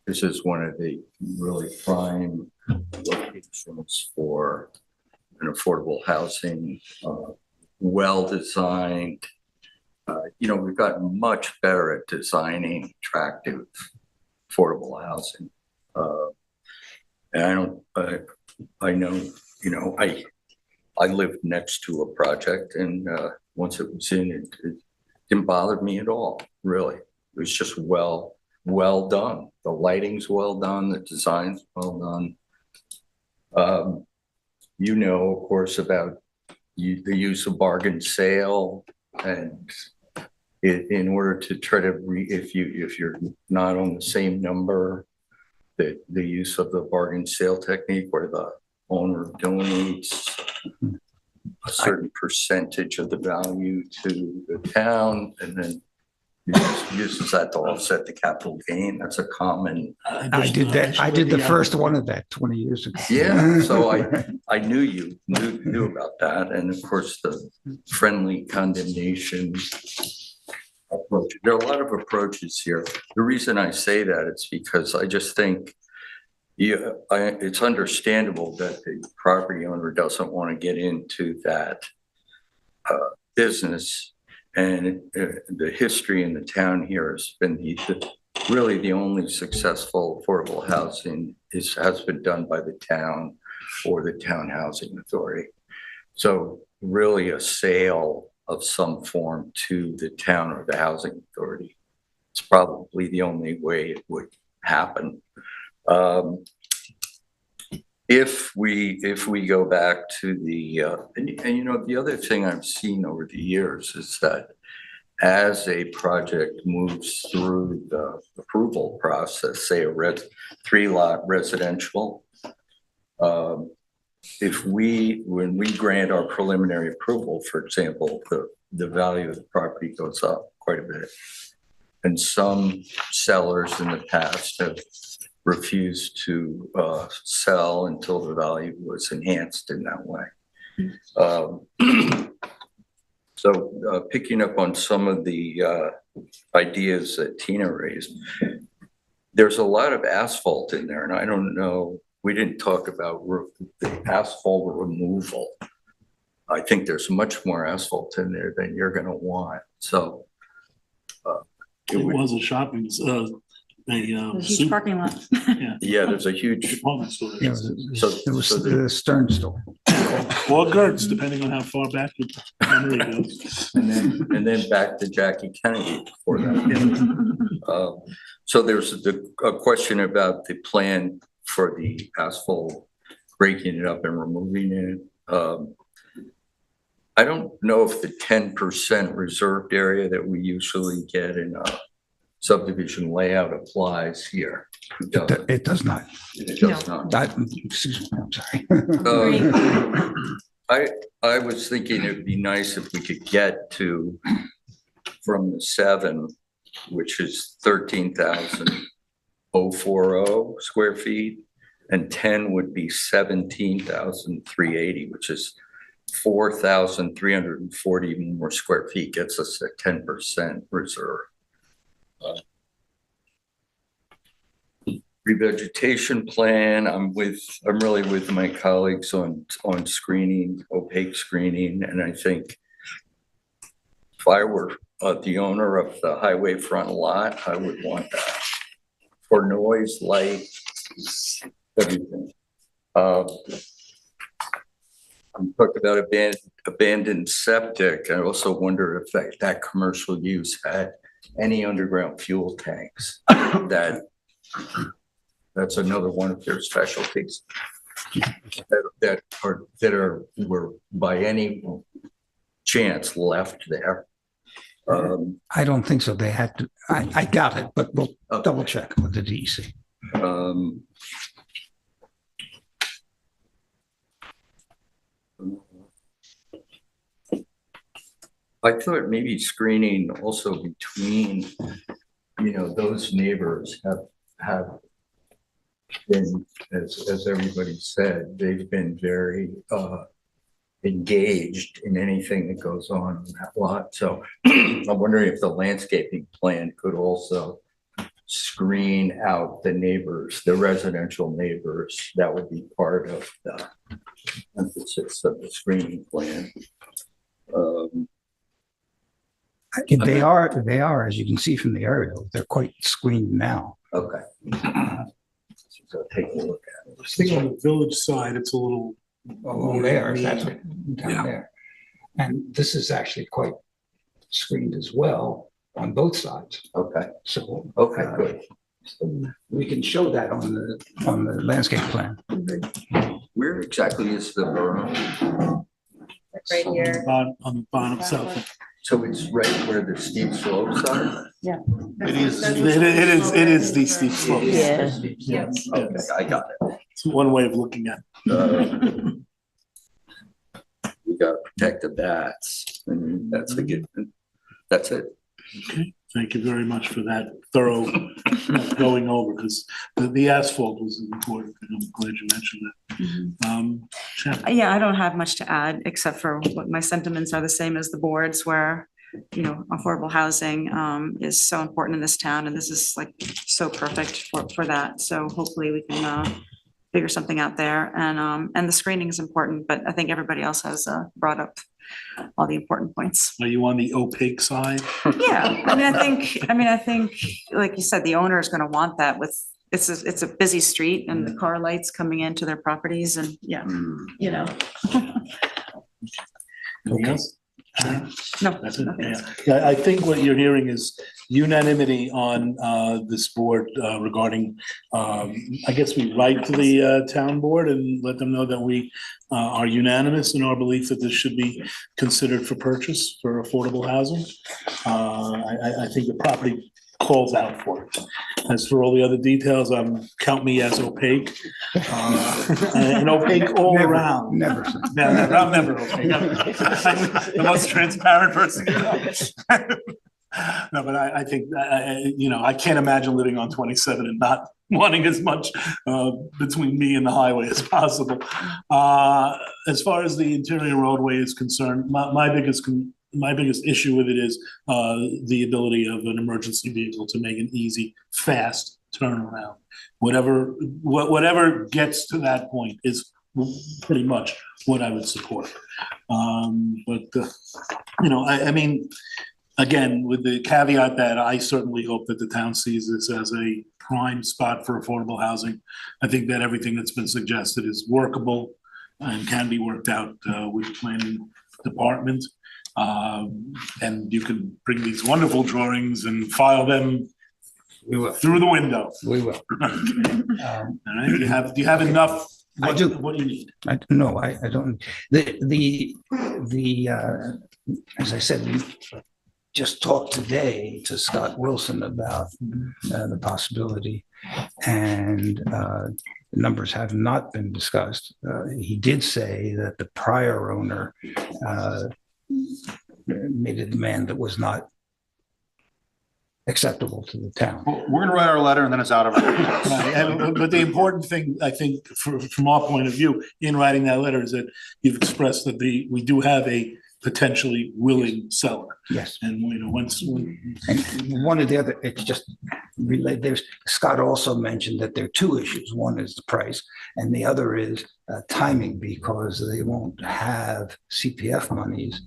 This is one of the really prime locations for an affordable housing, well-designed. We've gotten much better at designing attractive, affordable housing. And I know, I lived next to a project, and once it was in, it didn't bother me at all, really. It was just well done. The lighting's well done, the design's well done. Of course, about the use of bargain sale, and in order to try to if you're not on the same number, the use of the bargain sale technique, where the owner donates a certain percentage of the value to the town, and then uses that to offset the capital gain. That's a common. I did that. I did the first one of that 20 years ago. Yeah, so I knew you knew about that, and of course the friendly condemnation approach. There are a lot of approaches here. The reason I say that is because I just think it's understandable that the property owner doesn't want to get into that business. And the history in the town here has been really the only successful affordable housing has been done by the town or the town housing authority. So really a sale of some form to the town or the housing authority, it's probably the only way it would happen. If we go back to the the other thing I've seen over the years is that as a project moves through the approval process, say a 3-lot residential, when we grant our preliminary approval, for example, the value of the property goes up quite a bit, and some sellers in the past have refused to sell until the value was enhanced in that way. So picking up on some of the ideas that Tina raised, there's a lot of asphalt in there, and I don't know, we didn't talk about the asphalt removal. I think there's much more asphalt in there than you're going to want. So it was a shopping huge parking lot. Yeah, there's a huge department store. Yeah, it was the Stern store. Or Gertz, depending on how far back your memory goes. And then back to Jackie Kennedy before that. So there's a question about the plan for the asphalt, breaking it up and removing it. I don't know if the 10% reserved area that we usually get in a subdivision layout applies here. It does not. It does not. Excuse me, I'm sorry. I was thinking it'd be nice if we could get to, from the 7, which is 13,040 square feet, and 10 would be 17,380, which is 4,340 more square feet, gets us a 10% reserve. Revegetation plan, I'm really with my colleagues on screening, opaque screening, and I think if I were the owner of the highway front lot, I would want that for noise, light, everything. We talked about abandoned septic. I also wonder if that commercial use had any underground fuel tanks. That's another one of their specialties that were by any chance left there. I don't think so. They had to, I doubt it, but we'll double check with the DEC. I thought maybe screening also between, those neighbors have been, as everybody said, they've been very engaged in anything that goes on in that lot. So I'm wondering if the landscaping plan could also screen out the neighbors, the residential neighbors. That would be part of the emphasis of the screening plan. They are, as you can see from the aerial, they're quite screened now. Okay. So take a look at it. I think on the village side, it's a little. There, that's what, down there. And this is actually quite screened as well on both sides. Okay. So. Okay, good. We can show that on the landscape plan. Where exactly is the berm? Right here. On the bottom south. So it's right where the steep slopes are? Yeah. It is the steep slopes. Yeah. Yes. Okay, I got it. It's one way of looking at it. We gotta protect the bats, and that's a good, that's it. Okay, thank you very much for that thorough going over, because the asphalt was important, and I'm glad you mentioned that. Shannon? Yeah, I don't have much to add, except for what my sentiments are the same as the board's, where, affordable housing is so important in this town, and this is like so perfect for that. So hopefully we can figure something out there, and the screening is important, but I think everybody else has brought up all the important points. Are you on the opaque side? Yeah, I think, like you said, the owner is going to want that with, it's a busy street and the car lights coming into their properties, and Anything else? No, That's it? nothing else. Yeah, I think what you're hearing is unanimity on this board regarding, I guess we write to the town board and let them know that we are unanimous in our belief that this should be considered for purchase for affordable housing. I think the property calls out for it. As for all the other details, count me as opaque. And opaque all around. Never. No, I'm never opaque. I'm the most transparent person. No, but I think, I can't imagine living on 27 and not wanting as much between me and the highway as possible. As far as the interior roadway is concerned, my biggest issue with it is the ability of an emergency vehicle to make an easy, fast turnaround. Whatever gets to that point is pretty much what I would support. Again, with the caveat that I certainly hope that the town sees this as a prime spot for affordable housing. I think that everything that's been suggested is workable. and can be worked out with the planning department. And you can bring these wonderful drawings and file them We will. through the window. We will. All right, do you have enough? I do. What do you need? No, I don't. The as I said, we just talked today to Scott Wilson about the possibility, and the numbers have not been discussed. He did say that the prior owner made a demand that was not acceptable to the town. Well, we're gonna write our letter and then it's out of our hands. Right, but the important thing, I think, from our point of view, in writing that letter, is that you've expressed that we do have a potentially willing seller. Yes. And, once. And one of the other, it's just related, Scott also mentioned that there are two issues. One is the price, and the other is timing, because they won't have CPF monies.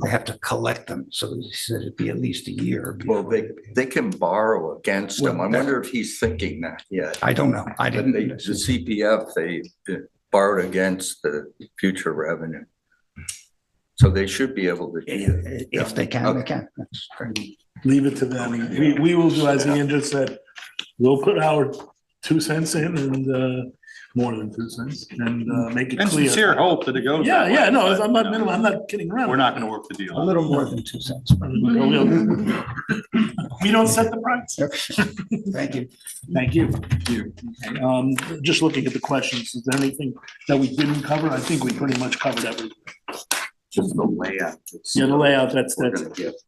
They have to collect them. So he said it'd be at least a year. Well, they can borrow against them. I wonder if he's thinking that yet. I don't know. I didn't. The CPF, they borrowed against the future revenue. So they should be able to. If they can, they can. That's great. Leave it to them. We will do, as Ian just said, we'll put our 2 cents in, and more than 2 cents, and make it And clear. sincere hope that it goes. Yeah, that way. yeah, no, I'm not kidding around. We're not gonna work the A deal. little more than 2 cents. We don't set the price. Thank you. Thank you. Okay, just looking at the questions, is there anything that we didn't cover? I think we pretty much covered everything. Just the layout. Yeah, the layout, that's,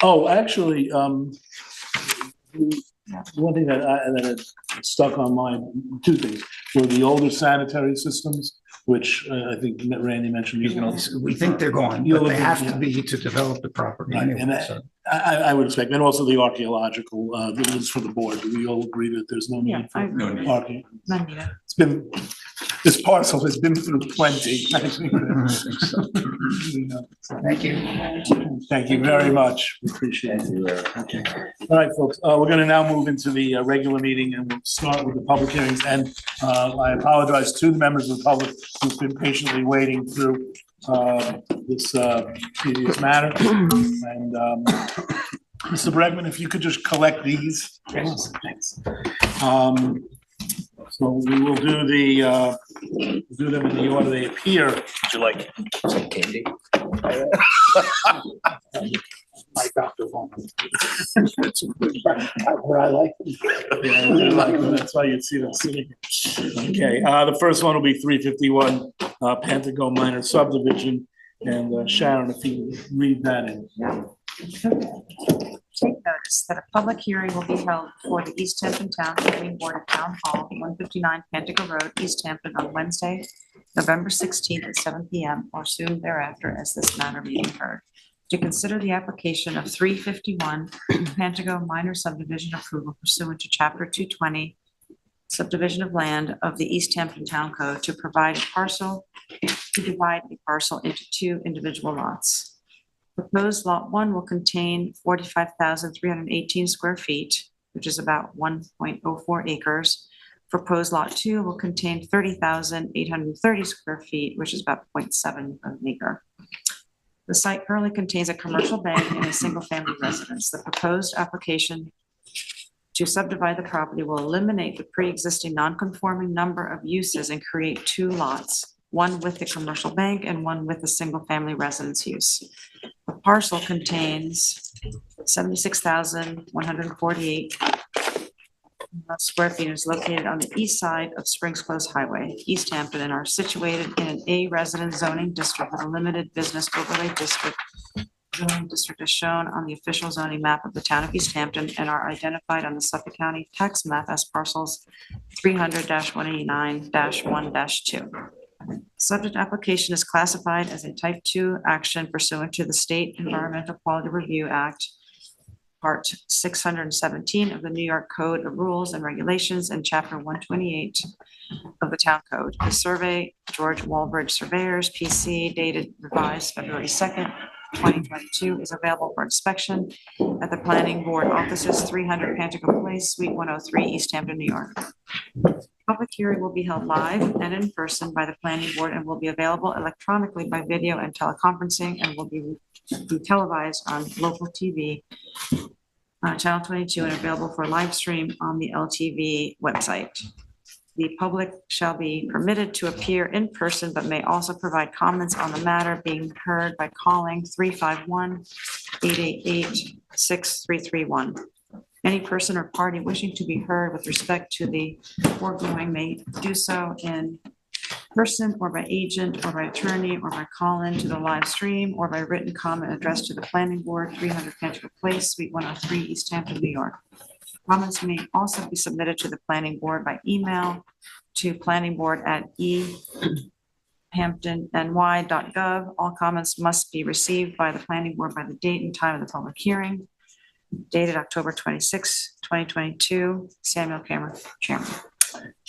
oh, actually, one thing that stuck on my, two things, were the older sanitary systems, which I think Randy mentioned. We think they're gone, but they have to be to develop the property. Right, anyway, and so. I would expect, and also the archaeological, this is for the board. Do we all agree that there's no Yeah, need I for agree. archae- It's been, this parcel has been through plenty. Thank you. Thank you very much. We appreciate it. Okay. All right, folks, we're gonna now move into the regular meeting, and we'll start with the public hearings. And I apologize to the members of the public who've been patiently waiting through this previous matter. And Mr. Bregman, if you could just collect these. Thanks. So we will do do them in the order they appear. Would you like some candy? My Dr. Vaughn. Where I like them. Yeah, I like them. That's why you'd see them sitting. Okay, the first one will be 351 Pentagon Minor Subdivision. And Sharon, if you read that in. Take notice that a public hearing will be held for the East Hampton Town Planning Board at Town Hall, 159 Pentagon Road, East Hampton, on Wednesday, November 16th at 7 p.m. or soon thereafter, as this matter may be heard, to consider the application of 351 Pentagon Minor Subdivision approval pursuant to Chapter 220 Subdivision of Land of the East Hampton Town Code to divide a parcel into 2 individual lots. Proposed lot 1 will contain 45,318 square feet, which is about 1.04 acres. Proposed lot 2 will contain 30,830 square feet, which is about 0.7 of an acre. The site currently contains a commercial bank and a single-family residence. The proposed application to subdivide the property will eliminate the pre-existing non-conforming number of uses and create 2 lots, one with the commercial bank and one with a single-family residence use. The parcel contains 76,148 square feet, is located on the east side of Springs Close Highway, East Hampton, and are situated in an A residence zoning district with a limited business overlay district. Zoning district is shown on the official zoning map of the town of East Hampton and are identified on the Suffolk County tax map as parcels 300-189-1-2. Subject application is classified as a type 2 action pursuant to the State Environmental Quality Review Act, Part 617 of the New York Code of Rules and Regulations, and Chapter 128 of the Town Code. The survey, George Walbridge Surveyors, PC, dated revised February 2nd, 2022, is available for inspection at the Planning Board offices, 300 Pentagon Place, Suite 103, East Hampton, New York. Public hearing will be held live and in person by the planning board and will be available electronically by video and teleconferencing and will be televised on local TV, channel 22, and available for live stream on the LTV website. The public shall be permitted to appear in person, but may also provide comments on the matter being heard by calling 351-888-6331. Any person or party wishing to be heard with respect to the foregoing may do so in person or by agent or by attorney or by call-in to the live stream or by written comment addressed to the planning board, 300 Canterbury Place, Suite 103, East Hampton, New York. Comments may also be submitted to the planning board by email to planningboard@ehamptonny.gov. All comments must be received by the planning board by the date and time of the public hearing. Dated October 26, 2022. Samuel Kramer, Chairman.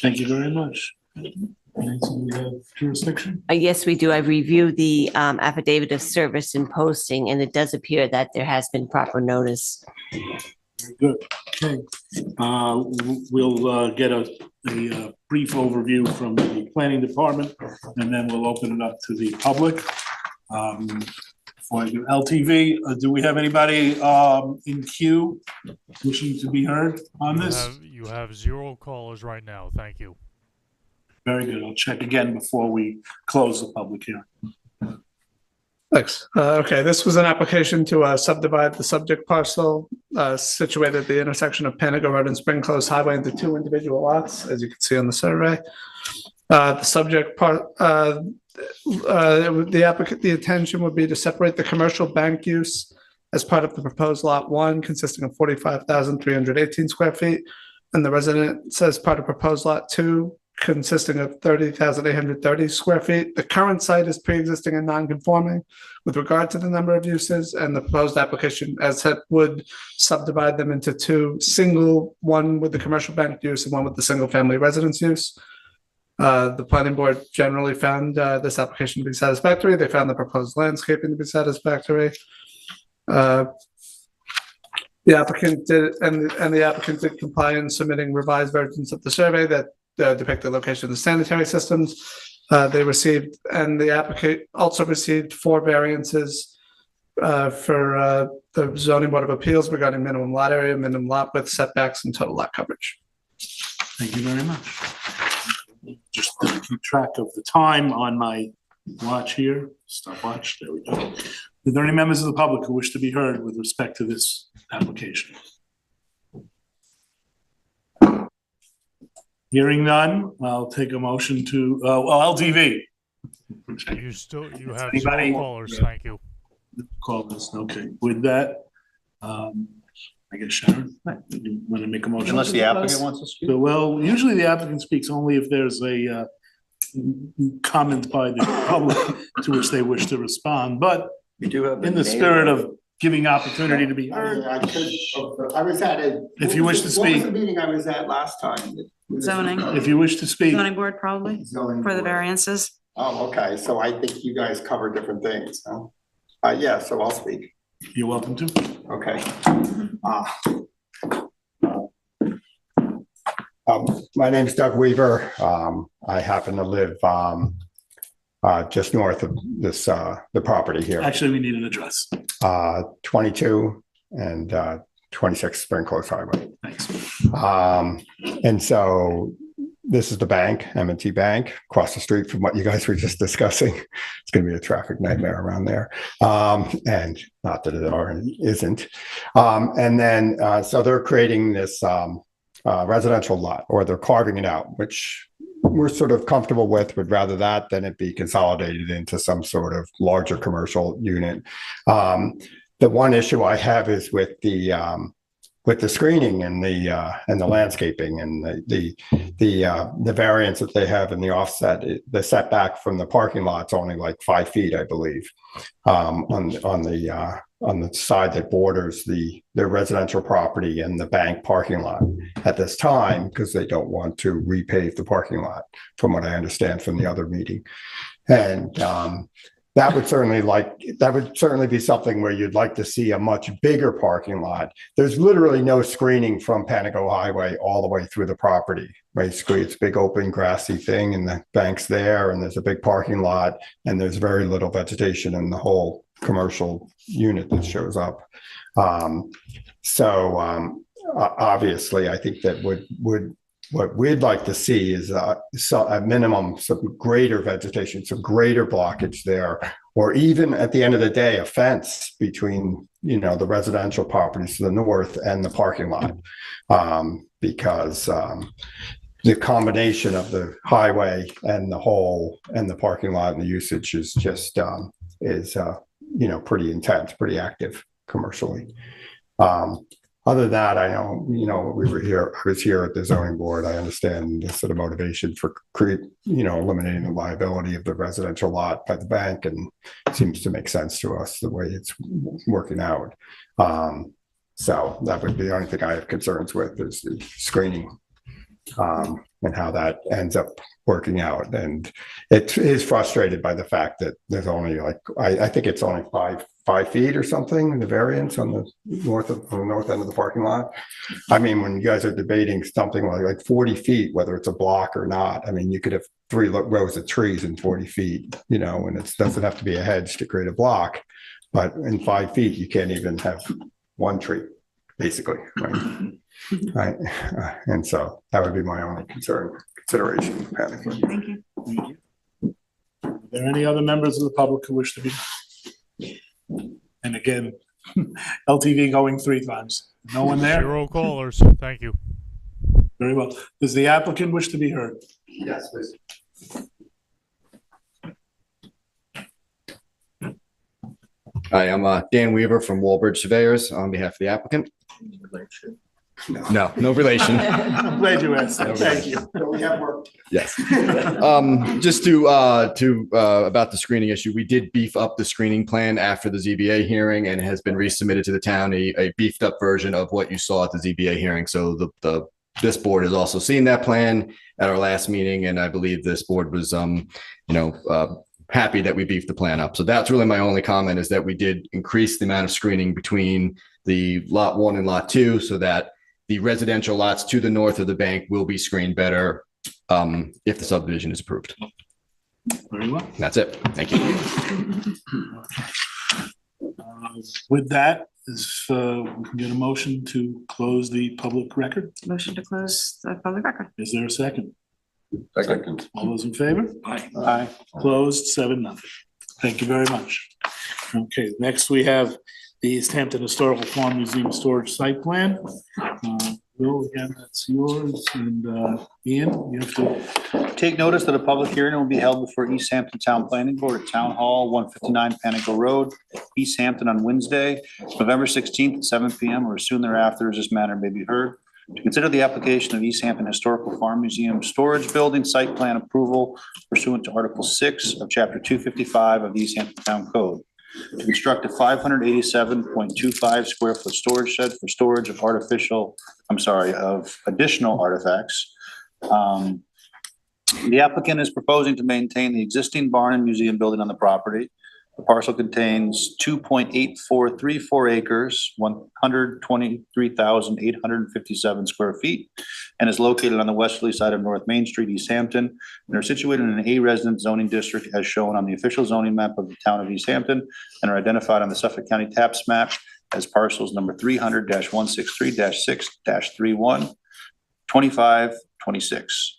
Thank you very much. Nancy, we have jurisdiction? Yes, we do. I've reviewed the affidavit of service and posting, and it does appear that there has been proper notice. Very good. Okay. We'll get a brief overview from the planning department, and then we'll open it up to the public. For you, LTV, do we have anybody in queue wishing to be heard on this? You have 0 callers right now. Thank you. Very good. I'll check again before we close the public hearing. Thanks. Okay, this was an application to subdivide the subject parcel situated at the intersection of Panago Road and Spring Close Highway into 2 individual lots, as you can see on the survey. The subject part, the intention would be to separate the commercial bank use as part of the proposed lot 1, consisting of 45,318 square feet, and the resident says part of proposed lot 2, consisting of 30,830 square feet. The current site is pre-existing and non-conforming with regard to the number of uses, and the proposed application, as said, would subdivide them into 2 single, one with the commercial bank use and one with the single-family residence use. The planning board generally found this application to be satisfactory. They found the proposed landscaping to be satisfactory. The applicant did, and the applicant did comply in submitting revised versions of the survey that depict the location of the sanitary systems. They received, and the applicant also received 4 variances for the zoning board of appeals regarding minimum lot area, minimum lot width, setbacks, and total lot coverage. Thank you very much. Just to keep track of the time on my watch here, stopwatch, there we go. Are there any members of the public who wish to be heard with respect to this application? Hearing none, I'll take a motion to, LTV. You have Anybody? 0 callers. Thank you. Call this, okay. With that, I guess Sharon, you want to make a motion? Unless the applicant wants to speak. So, well, usually the applicant speaks only if there's a comment by the public to which they wish to respond, but We do have. in the spirit of giving opportunity to be heard, I was at a. If you wish to What was speak. the meeting I was at last time? Zoning. if you wish to speak, Zoning board probably Zoning for the board. variances. Oh, okay, so I think you guys cover different things, huh? Yeah, so I'll speak, you're welcome to. okay. My name's Doug Weaver. I happen to live just north of this, the property here. Actually, we need an address. 22 and 26 Spring Close Highway. Thanks. And so this is the bank, M&T Bank, across the street from what you guys were just discussing. It's going to be a traffic nightmare around there. And not that it already isn't. And then, so they're creating this residential lot, or they're carving it out, which we're sort of comfortable with, would rather that than it be consolidated into some sort of larger commercial unit. The one issue I have is with the screening and the landscaping and the variance that they have in the offset. The setback from the parking lot's only like 5 feet, I believe, on the side that borders their residential property and the bank parking lot at this time, because they don't want to repave the parking lot, from what I understand from the other meeting. And that would certainly be something where you'd like to see a much bigger parking lot. There's literally no screening from Panago Highway all the way through the property, Basically, it's a big open grassy thing and the bank's there and there's a big parking lot and there's very little vegetation in the whole commercial unit that shows up. Obviously, I think that what we'd like to see is at minimum some greater vegetation, some greater blockage there, or even at the end of the day, a fence between, the residential properties to the north and the parking lot. Because the combination of the highway and the parking lot and the usage is just pretty intense, pretty active commercially. Other than that, I know, I was here at the zoning board. I understand the sort of motivation for eliminating the liability of the residential lot by the bank, and it seems to make sense to us the way it's working out. So that would be the only thing I have concerns with is the screening and how that ends up working out. And it is frustrated by the fact that there's only I think it's only five feet or something, the variance on the north end of the parking lot. I mean, when you guys are debating something like 40 feet, whether it's a block or not, I mean, you could have 3 rows of trees in 40 feet, and it doesn't have to be a hedge to create a block, but in 5 feet, you can't even have one tree, basically, right? And so that would be my only consideration. Thank you. Are there any other members of the public who wish to be? And again, LTV going 3 times. No one there? 0 callers. Thank you. Very well. Does the applicant wish to be heard? Yes, please. Hi, I'm Dan Weaver from Walbridge Surveyors on behalf of the applicant. No relation. I'm glad you asked that. Thank you. We have work. Yes. Just to about the screening issue, we did beef up the screening plan after the ZBA hearing and has been resubmitted to the town, a beefed up version of what you saw at the ZBA hearing. So this board has also seen that plan at our last meeting, and I believe this board was happy that we beefed the plan up. So that's really my only comment, is that we did increase the amount of screening between the lot 1 and lot 2 so that the residential lots to the north of the bank will be screened better if the subdivision is approved. Very well. That's it. Thank you. With that, we can get a motion to close the public record. Motion to close the public record. Is there a second? Second. All those in favor? Aye. Aye. Closed, 7-0. Thank you very much. Okay, next we have the East Hampton Historical Farm Museum Storage Site Plan. Bill, again, that's yours, and Ian, you have to. Take notice that a public hearing will be held before East Hampton Town Planning Board at Town Hall, 159 Panico Road, East Hampton, on Wednesday, November 16th at 7 p.m. or as soon thereafter as this matter may be heard. To consider the application of East Hampton Historical Farm Museum Storage Building Site Plan Approval pursuant to Article 6 of Chapter 255 of the East Hampton Town Code. To construct a 587.25 square foot storage shed for storage of additional artifacts. The applicant is proposing to maintain the existing barn and museum building on the property. The parcel contains 2.8434 acres, 123,857 square feet, and is located on the westerly side of North Main Street, East Hampton, and are situated in an A resident zoning district as shown on the official zoning map of the town of East Hampton, and are identified on the Suffolk County tax map as parcels number 300-163-6-31, 2526.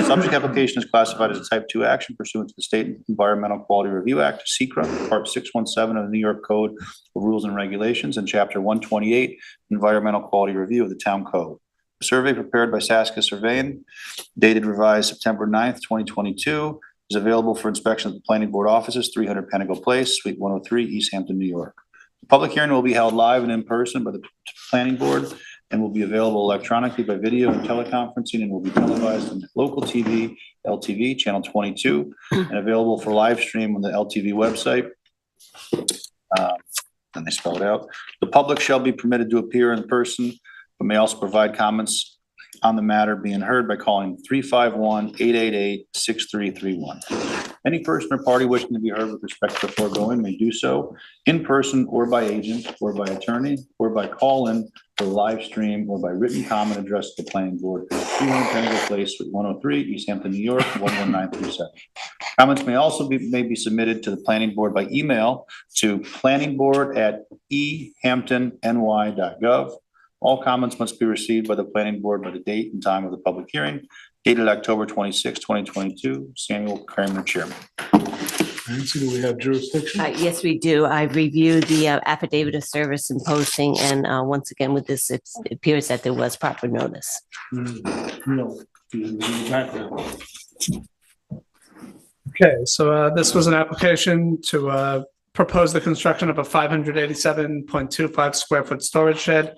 Subject application is classified as a type 2 action pursuant to the State Environmental Quality Review Act, SECRA, Part 617 of the New York Code of Rules and Regulations, and Chapter 128, Environmental Quality Review of the Town Code. A survey prepared by Saska Surveying, dated revised September 9th, 2022, is available for inspection at the Planning Board offices, 300 Panago Place, Suite 103, East Hampton, New York. The public hearing will be held live and in person by the Planning Board and will be available electronically by video and teleconferencing, and will be televised on local TV, LTV, channel 22, and available for live stream on the LTV website. And they spell it out. The public shall be permitted to appear in person, but may also provide comments on the matter being heard by calling 351-888-6331. Any person or party wishing to be heard with respect to the foregoing may do so in person or by agent or by attorney or by call-in or live stream or by written comment addressed to the planning board, 300 Pentacle Place, Suite 103, East Hampton, New York, 11937. Comments may also be submitted to the planning board by email to planningboard@ehamptonny.gov. All comments must be received by the planning board by the date and time of the public hearing, dated October 26, 2022. Samuel Kramer, Chairman. Nancy, do we have jurisdiction? Yes, we do. I reviewed the affidavit of service and posting, and once again, with this, it appears that there was proper notice. No. Okay, so this was an application to propose the construction of a 587.25 square foot storage shed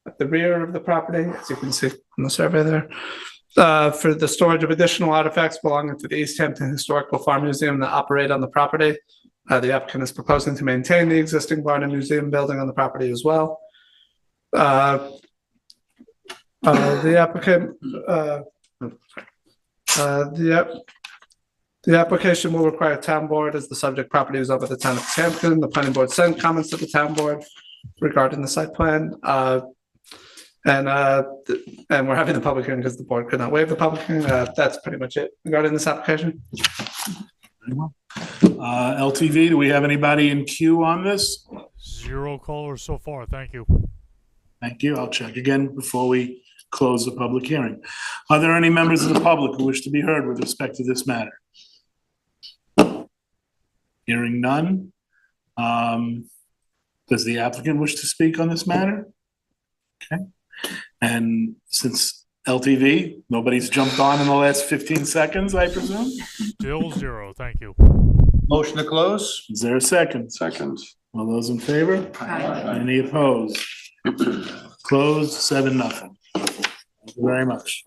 at the rear of the property, as you can see on the survey there, for the storage of additional artifacts belonging to the East Hampton Historical Farm Museum that operate on the property. The applicant is proposing to maintain the existing barn and museum building on the property as well. The application will require a town board as the subject property is over the town of Hampton. The planning board sent comments to the town board regarding the site plan. And we're having the public hearing because the board could not waive the public hearing. That's pretty much it regarding this application. LTV, do we have anybody in queue on this? 0 callers so far. Thank you. Thank you. I'll check again before we close the public hearing. Are there any members of the public who wish to be heard with respect to this matter? Hearing none. Does the applicant wish to speak on this matter? Okay. And since LTV, nobody's jumped on in the last 15 seconds, I presume? Still 0. Thank you. Motion to close? Is there a second? Second. All those in favor? Any opposed? Closed, 7-0. Thank you very much.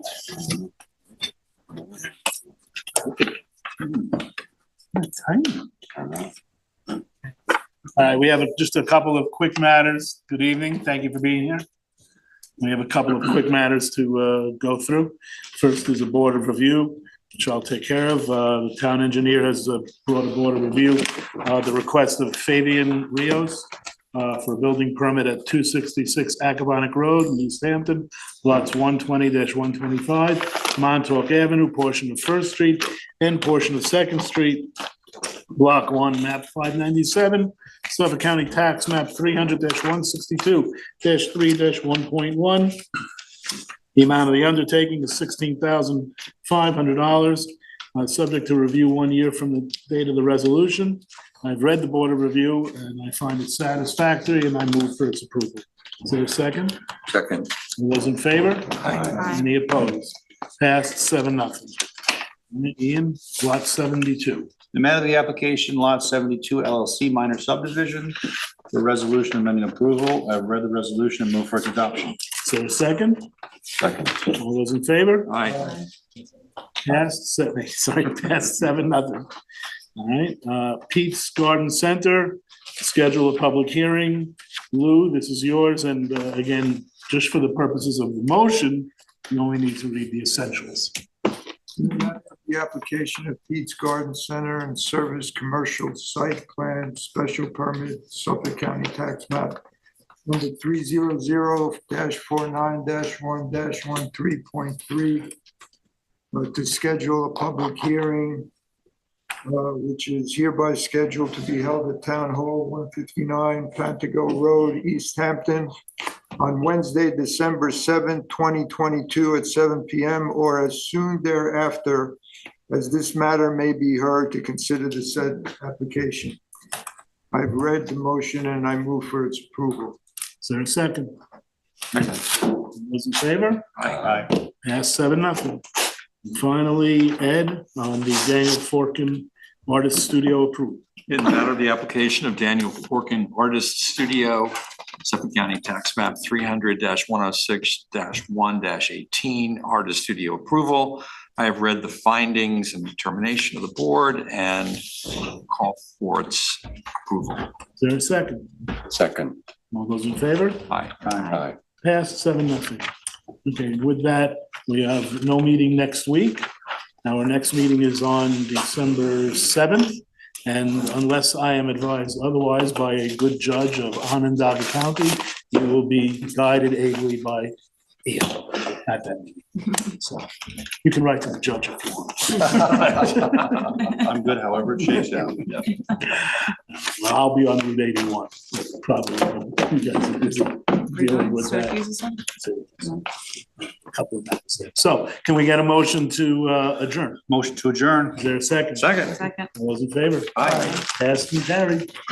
All right, we have just a couple of quick matters. Good evening. Thank you for being here. We have a couple of quick matters to go through. First is a board of review, which I'll take care of. The town engineer has brought a board of review, the request of Fabian Rios for a building permit at 266 Accabonac Road in East Hampton, lots 120-125, Montauk Avenue, portion of First Street, and portion of Second Street, Block 1, map 597, Suffolk County Tax Map 300-162-3-1.1. The amount of the undertaking is $16,500, subject to review 1 year from the date of the resolution. I've read the board of review and I find it satisfactory and I move for its approval. Is there a second? Second. All those in favor? Aye. Any opposed? Passed 7-0. Ian, lot 72. The matter of the application, lot 72 LLC minor subdivision for resolution amending approval. I've read the resolution and move for its adoption. Is there a second? Second. All those in favor? Aye. Passed 7-0. All right, Pete's Garden Center, schedule a public hearing. Lou, this is yours, and again, just for the purposes of the motion, you only need to read the essentials. The application of Pete's Garden Center and Service Commercial Site Plan Special Permit, Suffolk County Tax Map number 300-49-1-13.3, to schedule a public hearing, which is hereby scheduled to be held at Town Hall 159 Pantego Road, East Hampton, on Wednesday, December 7, 2022 at 7 p.m. or as soon thereafter, as this matter may be heard to consider the said application. I've read the motion and I move for its approval. Is there a second? All those in favor? Aye. Passed 7-0. And finally, Ed, on the Daniel Forkin Artist Studio approval. In the matter of the application of Daniel Forkin Artist Studio, Suffolk County Tax Map 300-106-1-18, Artist Studio approval. I have read the findings and determination of the board and call for its approval. Is there a second? Second. All those in favor? Aye. Aye. Passed 7-0. Okay, with that, we have no meeting next week. Our next meeting is on December 7th. And unless I am advised otherwise by a good judge of Onondaga County, you will be guided ably by Ian at that meeting. So you can write to the judge if you want. I'm good however it shakes out. Well, I'll be on Route 81, probably. You guys are busy dealing with that. A couple of minutes there. So can we get a motion to adjourn? Motion to adjourn. Is there a second? Second. Second. All those in favor? Aye. Passed and carried.